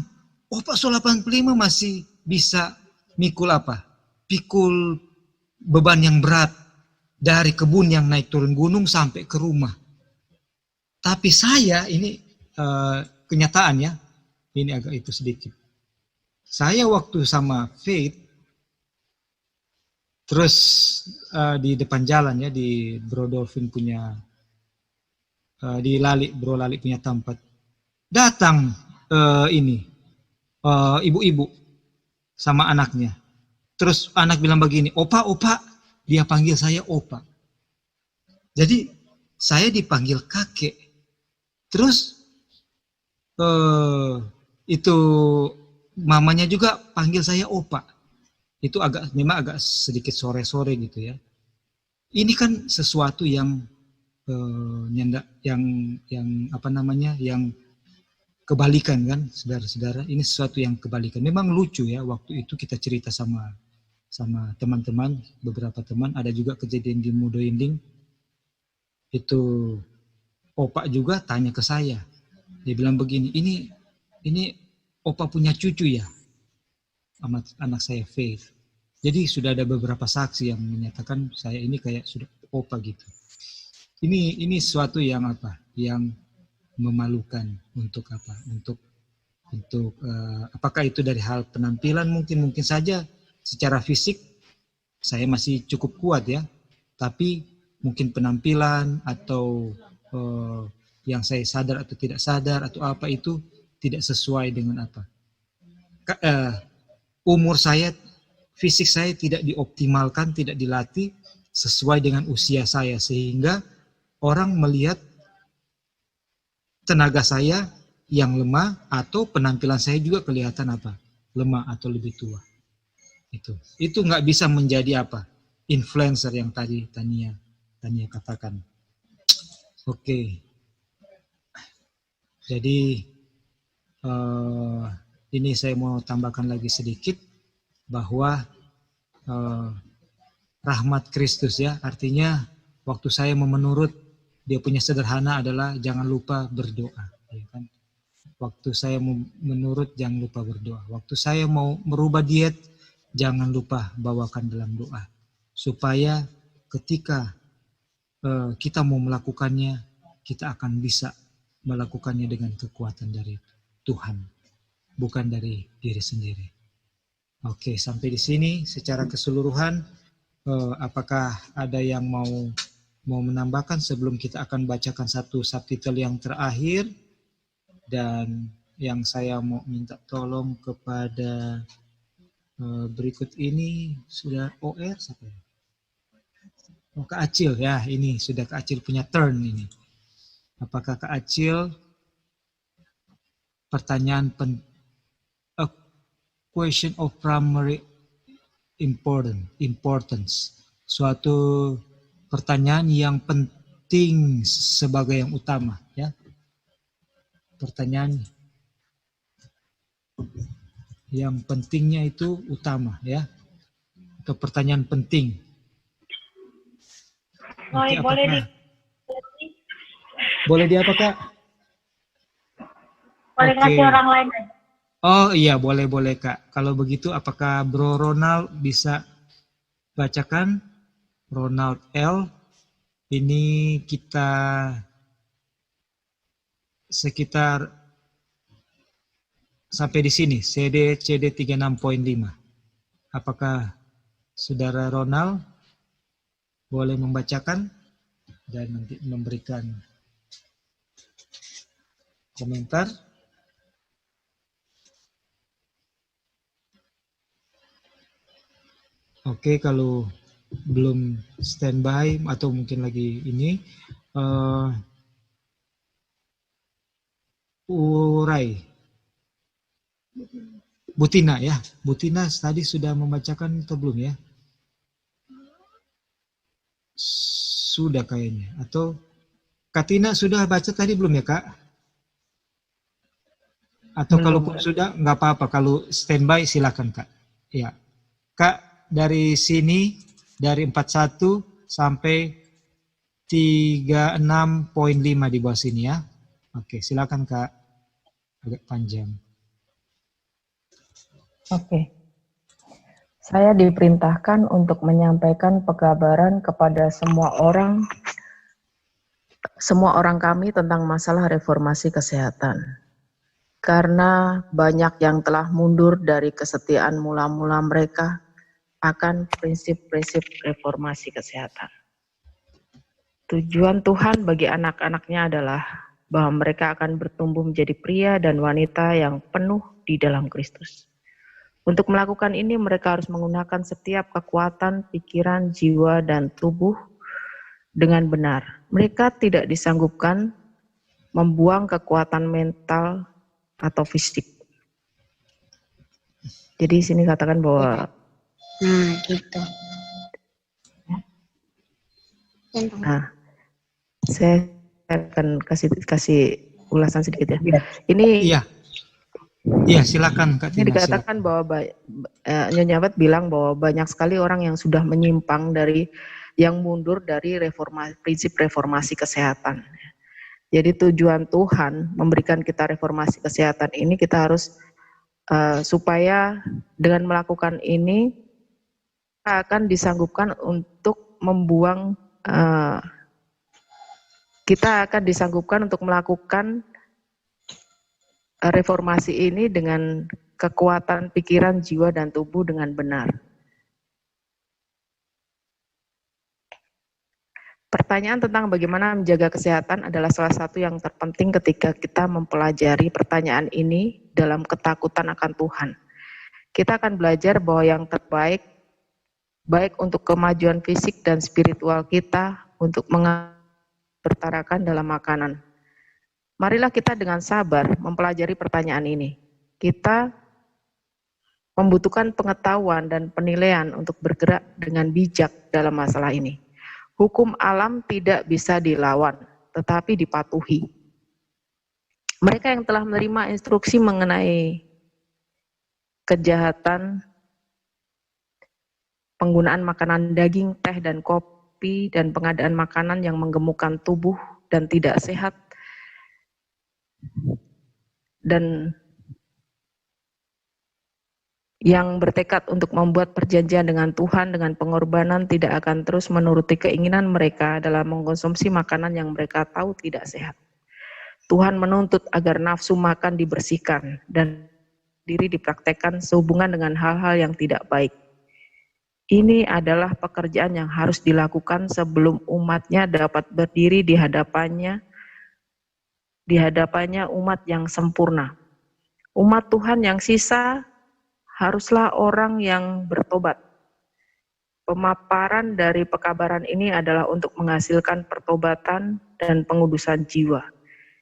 Opa 85 masih bisa mikul apa? Pikul beban yang berat dari kebun yang naik turun gunung sampai ke rumah. Tapi saya ini kenyataan ya, ini agak itu sedikit. Saya waktu sama Faith, terus di depan jalan ya, di Bro Dolphin punya, di Bro Lali punya tempat, datang ibu-ibu sama anaknya. Terus anak bilang begini, Opa, dia panggil saya Opa. Jadi saya dipanggil kakek. Terus itu mamanya juga panggil saya Opa. Itu memang agak sedikit sore-sore gitu ya. Ini kan sesuatu yang yang kebalikan kan, saudara-saudara. Ini sesuatu yang kebalikan. Memang lucu ya, waktu itu kita cerita sama teman-teman, beberapa teman, ada juga kejadian di Mudo Inding. Itu Opa juga tanya ke saya. Dia bilang begini, ini Opa punya cucu ya? Anak saya Faith. Jadi sudah ada beberapa saksi yang menyatakan saya ini kayak sudah Opa gitu. Ini sesuatu yang yang memalukan untuk apakah itu dari hal penampilan, mungkin saja secara fisik saya masih cukup kuat ya, tapi mungkin penampilan atau yang saya sadar atau tidak sadar atau apa itu tidak sesuai dengan umur saya, fisik saya tidak dioptimalkan, tidak dilatih sesuai dengan usia saya, sehingga orang melihat tenaga saya yang lemah atau penampilan saya juga kelihatan lemah atau lebih tua. Itu nggak bisa menjadi influencer yang tadi Tania katakan. Oke. Jadi ini saya mau tambahkan lagi sedikit bahwa rahmat Kristus ya, artinya waktu saya mau menurut dia punya sederhana adalah jangan lupa berdoa, ya kan? Waktu saya mau menurut jangan lupa berdoa. Waktu saya mau merubah diet jangan lupa bawakan dalam doa, supaya ketika kita mau melakukannya kita akan bisa melakukannya dengan kekuatan dari Tuhan, bukan dari diri sendiri. Oke, sampai di sini secara keseluruhan. Apakah ada yang mau menambahkan sebelum kita akan bacakan satu subtitle yang terakhir? Dan yang saya mau minta tolong kepada berikut ini sudah OR siapa ya? Oh, Kak Acil ya, ini sudah Kak Acil punya turn ini. Apakah Kak Acil pertanyaan a question of primary importance, suatu pertanyaan yang penting sebagai yang utama ya, pertanyaan yang pentingnya itu utama ya, atau pertanyaan penting. Oke, boleh di apa Kak? Boleh kasih orang lain aja. Oh iya, boleh Kak. Kalau begitu apakah Bro Ronald bisa bacakan? Ronald L. Ini kita sekitar sampai di sini, CD 36.5. Apakah Saudara Ronald boleh membacakan dan nanti memberikan komentar? Oke, kalau belum standby atau mungkin lagi ini, Urai, Butina ya, Butina tadi sudah membacakan atau belum ya? Sudah kayaknya, atau Katina sudah baca tadi belum ya Kak? Atau kalaupun sudah nggak apa-apa, kalau standby silakan Kak. Ya, Kak. Dari sini, dari 41 sampai 36.5 di bawah sini ya. Oke, silakan Kak. Agak panjang. Oke. Saya diperintahkan untuk menyampaikan pekabaran kepada semua orang kami tentang masalah reformasi kesehatan. Karena banyak yang telah mundur dari kesetiaan mula-mula mereka akan prinsip-prinsip reformasi kesehatan. Tujuan Tuhan bagi anak-anaknya adalah bahwa mereka akan bertumbuh menjadi pria dan wanita yang penuh di dalam Kristus. Untuk melakukan ini mereka harus menggunakan setiap kekuatan, pikiran, jiwa, dan tubuh dengan benar. Mereka tidak disanggupkan membuang kekuatan mental atau fisik. Jadi sini katakan bahwa Gitu. Nah, saya akan kasih ulasan sedikit ya. Ini Iya, silakan Kak Tina. Ini dikatakan bahwa Nyonya Abad bilang bahwa banyak sekali orang yang sudah menyimpang yang mundur dari prinsip reformasi kesehatan. Jadi tujuan Tuhan memberikan kita reformasi kesehatan ini, kita harus supaya dengan melakukan ini kita akan disanggupkan untuk membuang, kita akan disanggupkan untuk melakukan reformasi ini dengan kekuatan pikiran, jiwa, dan tubuh dengan benar. Pertanyaan tentang bagaimana menjaga kesehatan adalah salah satu yang terpenting ketika kita mempelajari pertanyaan ini dalam ketakutan akan Tuhan. Kita akan belajar bahwa yang terbaik, baik untuk kemajuan fisik dan spiritual kita, untuk bertarakan dalam makanan. Marilah kita dengan sabar mempelajari pertanyaan ini. Kita membutuhkan pengetahuan dan penilaian untuk bergerak dengan bijak dalam masalah ini. Hukum alam tidak bisa dilawan, tetapi dipatuhi. Mereka yang telah menerima instruksi mengenai kejahatan penggunaan makanan daging, teh, dan kopi, dan pengadaan makanan yang menggemukkan tubuh dan tidak sehat, dan yang bertekad untuk membuat perjanjian dengan Tuhan dengan pengorbanan tidak akan terus menuruti keinginan mereka dalam mengkonsumsi makanan yang mereka tahu tidak sehat. Tuhan menuntut agar nafsu makan dibersihkan dan diri dipraktekkan sehubungan dengan hal-hal yang tidak baik. Ini adalah pekerjaan yang harus dilakukan sebelum umatnya dapat berdiri di hadapannya umat yang sempurna. Umat Tuhan yang sisa haruslah orang yang bertobat. Pemaparan dari pekabaran ini adalah untuk menghasilkan pertobatan dan pengudusan jiwa.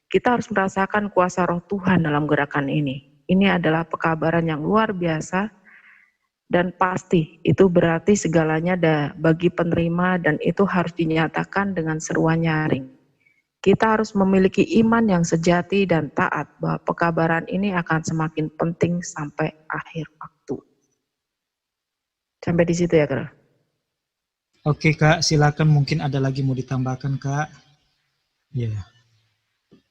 Kita harus merasakan kuasa roh Tuhan dalam gerakan ini. Ini adalah pekabaran yang luar biasa dan pasti. Itu berarti segalanya bagi penerima dan itu harus dinyatakan dengan seruan nyaring. Kita harus memiliki iman yang sejati dan taat bahwa pekabaran ini akan semakin penting sampai akhir waktu. Sampai di situ ya, Kak. Oke Kak, silakan, mungkin ada lagi mau ditambahkan Kak. Ya.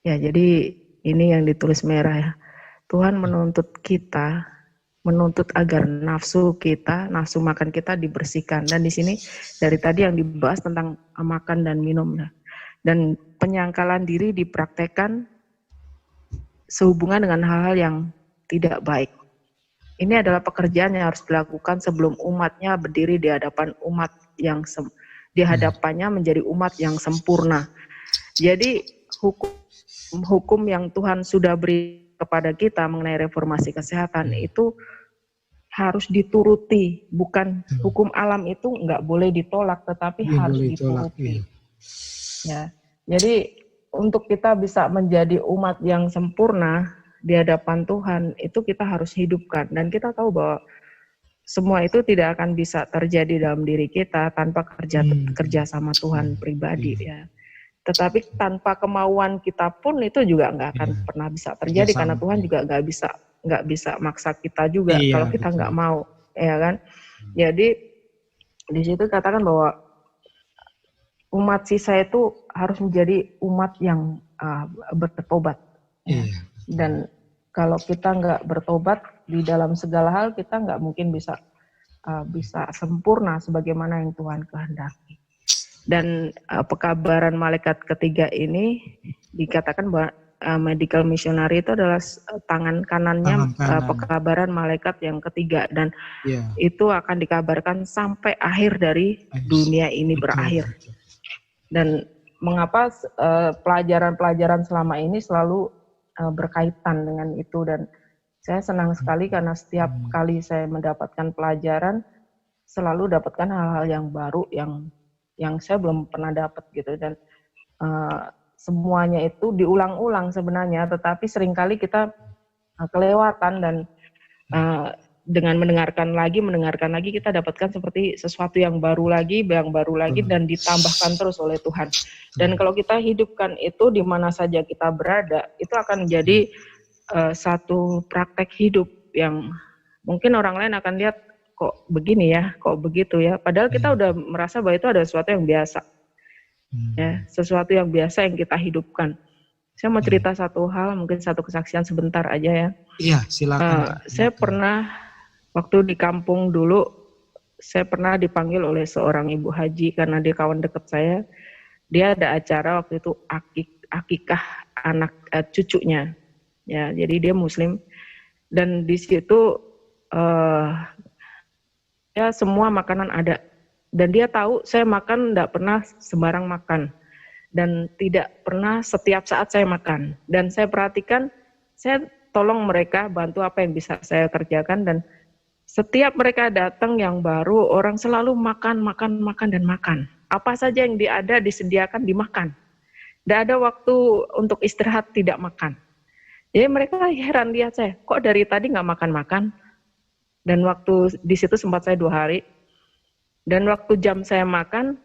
Ya, jadi ini yang ditulis merah ya. Tuhan menuntut kita, menuntut agar nafsu makan kita dibersihkan. Dan di sini dari tadi yang dibahas tentang makan dan minum ya. Dan penyangkalan diri dipraktekkan sehubungan dengan hal-hal yang tidak baik. Ini adalah pekerjaan yang harus dilakukan sebelum umatnya berdiri di hadapan umat yang di hadapannya menjadi umat yang sempurna. Jadi hukum yang Tuhan sudah beri kepada kita mengenai reformasi kesehatan itu harus dituruti, bukan hukum alam itu nggak boleh ditolak, tetapi harus dituruti. Ya, jadi untuk kita bisa menjadi umat yang sempurna di hadapan Tuhan, itu kita harus hidupkan. Dan kita tahu bahwa semua itu tidak akan bisa terjadi dalam diri kita tanpa kerja sama Tuhan pribadi ya. Tetapi tanpa kemauan kita pun itu juga nggak akan pernah bisa terjadi karena Tuhan juga nggak bisa maksa kita juga kalau kita nggak mau, ya kan? Jadi di situ katakan bahwa umat sisa itu harus menjadi umat yang bertobat. Dan kalau kita nggak bertobat di dalam segala hal, kita nggak mungkin bisa sempurna sebagaimana yang Tuhan kehendaki. Dan pekabaran malaikat ketiga ini dikatakan bahwa medical missionary itu adalah tangan kanannya pekabaran malaikat yang ketiga, dan itu akan dikabarkan sampai akhir dari dunia ini berakhir. Dan mengapa pelajaran-pelajaran selama ini selalu berkaitan dengan itu, dan saya senang sekali karena setiap kali saya mendapatkan pelajaran selalu dapatkan hal-hal yang baru yang saya belum pernah dapat gitu, dan semuanya itu diulang-ulang sebenarnya, tetapi seringkali kita kelewatan dan dengan mendengarkan lagi kita dapatkan seperti sesuatu yang baru lagi dan ditambahkan terus oleh Tuhan. Dan kalau kita hidupkan itu di mana saja kita berada, itu akan menjadi satu praktek hidup yang mungkin orang lain akan lihat kok begini ya, kok begitu ya. Padahal kita udah merasa bahwa itu ada sesuatu yang biasa, ya, sesuatu yang biasa yang kita hidupkan. Saya mau cerita satu hal, mungkin satu kesaksian sebentar aja ya. Iya, silakan. Saya pernah waktu di kampung dulu, saya pernah dipanggil oleh seorang ibu haji karena dia kawan dekat saya. Dia ada acara waktu itu akikah anak cucunya, ya. Jadi dia Muslim dan di situ ya semua makanan ada, dan dia tahu saya makan tidak pernah sembarang makan dan tidak pernah setiap saat saya makan, dan saya perhatikan, saya tolong mereka bantu apa yang bisa saya kerjakan, dan setiap mereka datang yang baru, orang selalu makan. Apa saja yang ada disediakan dimakan. Tidak ada waktu untuk istirahat tidak makan. Jadi mereka heran lihat saya, kok dari tadi nggak makan-makan? Dan waktu di situ sempat saya 2 hari. Dan waktu jam saya makan,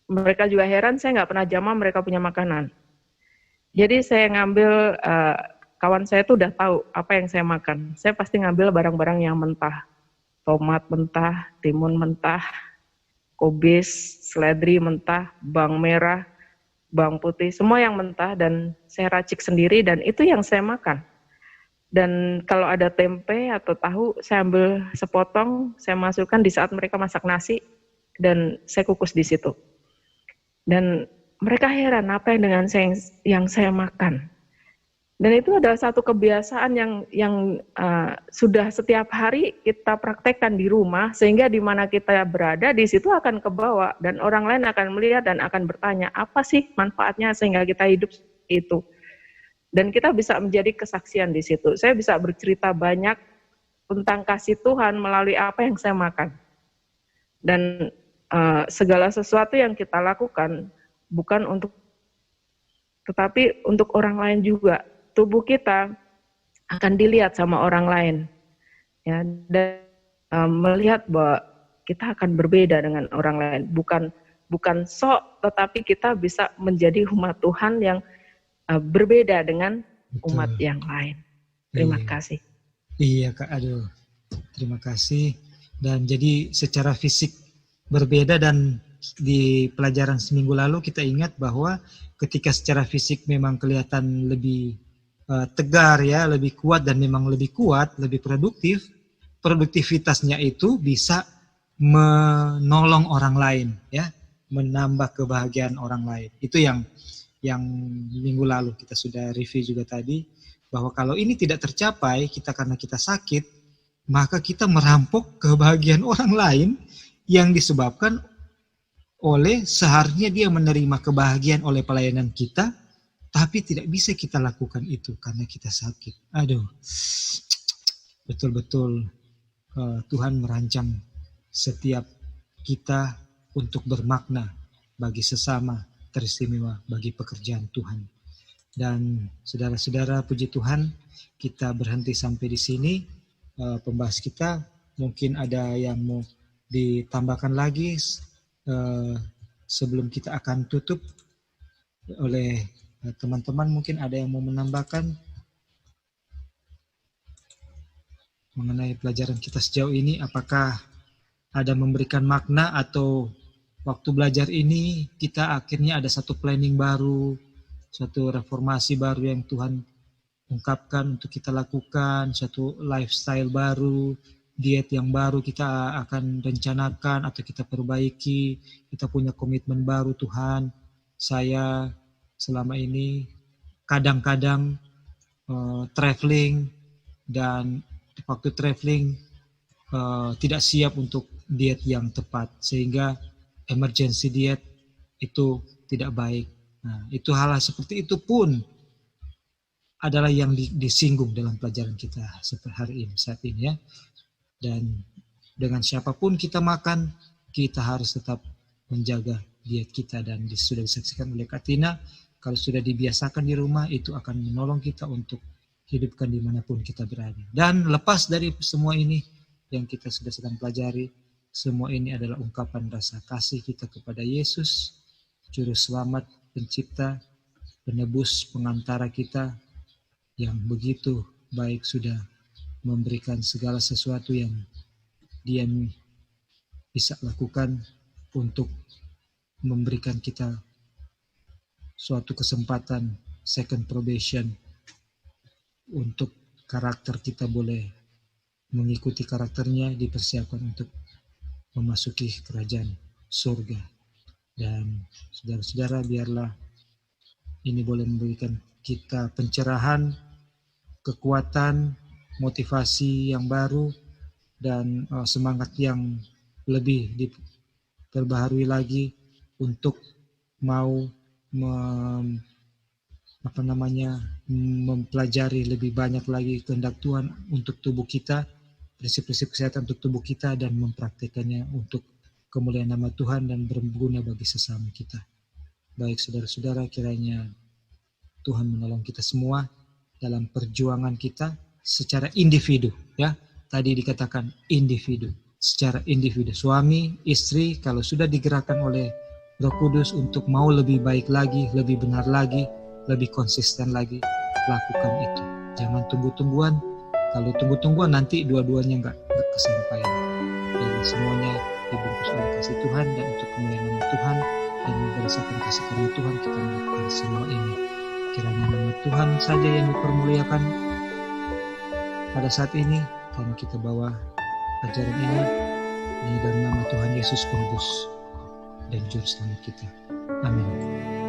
mereka juga heran saya nggak pernah jamah mereka punya makanan. Jadi saya ngambil, kawan saya tuh udah tahu apa yang saya makan. Saya pasti ngambil barang-barang yang mentah. Tomat mentah, timun mentah, kubis, seledri mentah, bawang merah, bawang putih, semua yang mentah dan saya racik sendiri dan itu yang saya makan. Dan kalau ada tempe atau tahu, saya ambil sepotong, saya masukkan di saat mereka masak nasi dan saya kukus di situ. Dan mereka heran apa yang dengan yang saya makan. Dan itu adalah satu kebiasaan yang sudah setiap hari kita praktekkan di rumah, sehingga di mana kita berada di situ akan kebawa dan orang lain akan melihat dan akan bertanya apa sih manfaatnya sehingga kita hidup itu. Dan kita bisa menjadi kesaksian di situ. Saya bisa bercerita banyak tentang kasih Tuhan melalui apa yang saya makan. Dan segala sesuatu yang kita lakukan bukan untuk, tetapi untuk orang lain juga. Tubuh kita akan dilihat sama orang lain, ya, dan melihat bahwa kita akan berbeda dengan orang lain. Bukan sok, tetapi kita bisa menjadi umat Tuhan yang berbeda dengan umat yang lain. Terima kasih. Iya Kak, aduh, terima kasih. Dan jadi secara fisik berbeda, dan di pelajaran seminggu lalu kita ingat bahwa ketika secara fisik memang kelihatan lebih tegar ya, lebih kuat dan memang lebih kuat, lebih produktif, produktivitasnya itu bisa menolong orang lain ya, menambah kebahagiaan orang lain. Itu yang minggu lalu kita sudah review juga tadi, bahwa kalau ini tidak tercapai kita karena kita sakit, maka kita merampok kebahagiaan orang lain yang disebabkan oleh seharusnya dia menerima kebahagiaan oleh pelayanan kita, tapi tidak bisa kita lakukan itu karena kita sakit. Aduh, betul-betul Tuhan merancang setiap kita untuk bermakna bagi sesama, teristimewa bagi pekerjaan Tuhan. Dan saudara-saudara, puji Tuhan, kita berhenti sampai di sini. Pembahas kita mungkin ada yang mau ditambahkan lagi sebelum kita akan tutup oleh teman-teman. Mungkin ada yang mau menambahkan mengenai pelajaran kita sejauh ini, apakah ada memberikan makna atau waktu belajar ini kita akhirnya ada satu planning baru, satu reformasi baru yang Tuhan ungkapkan untuk kita lakukan, satu lifestyle baru, diet yang baru kita akan rencanakan atau kita perbaiki, kita punya komitmen baru. Tuhan, saya selama ini kadang-kadang traveling, dan waktu traveling tidak siap untuk diet yang tepat, sehingga emergency diet itu tidak baik. Nah, itu hal seperti itu pun adalah yang disinggung dalam pelajaran kita seperti hari ini, saat ini ya. Dan dengan siapapun kita makan, kita harus tetap menjaga diet kita, dan sudah disaksikan oleh Kak Tina, kalau sudah dibiasakan di rumah itu akan menolong kita untuk hidupkan dimanapun kita berada. Dan lepas dari semua ini yang kita sudah sedang pelajari, semua ini adalah ungkapan rasa kasih kita kepada Yesus, Juru Selamat, Pencipta, Penebus, Pengantara kita, yang begitu baik sudah memberikan segala sesuatu yang Dia bisa lakukan untuk memberikan kita suatu kesempatan, second probation, untuk karakter kita boleh mengikuti karakternya, dipersiapkan untuk memasuki kerajaan surga. Dan saudara-saudara, biarlah ini boleh memberikan kita pencerahan, kekuatan, motivasi yang baru, dan semangat yang lebih diperbaharui lagi untuk mau mempelajari lebih banyak lagi kehendak Tuhan untuk tubuh kita, prinsip-prinsip kesehatan untuk tubuh kita, dan mempraktekannya untuk kemuliaan nama Tuhan dan berguna bagi sesama kita. Baik saudara-saudara, kiranya Tuhan menolong kita semua dalam perjuangan kita secara individu ya, tadi dikatakan individu, secara individu. Suami, istri kalau sudah digerakkan oleh Roh Kudus untuk mau lebih baik lagi, lebih benar lagi, lebih konsisten lagi, lakukan itu. Jangan tunggu-tungguan. Kalau tunggu-tungguan nanti dua-duanya nggak kesampaian. Jadi semuanya dibungkus oleh kasih Tuhan dan untuk kemuliaan nama Tuhan dan berdasarkan kasih karunia Tuhan kita melakukan semua ini. Kiranya nama Tuhan saja yang dipermuliakan pada saat ini karena kita bawa ajaran ini dalam nama Tuhan Yesus Penebus dan Juru Selamat kita. Amin.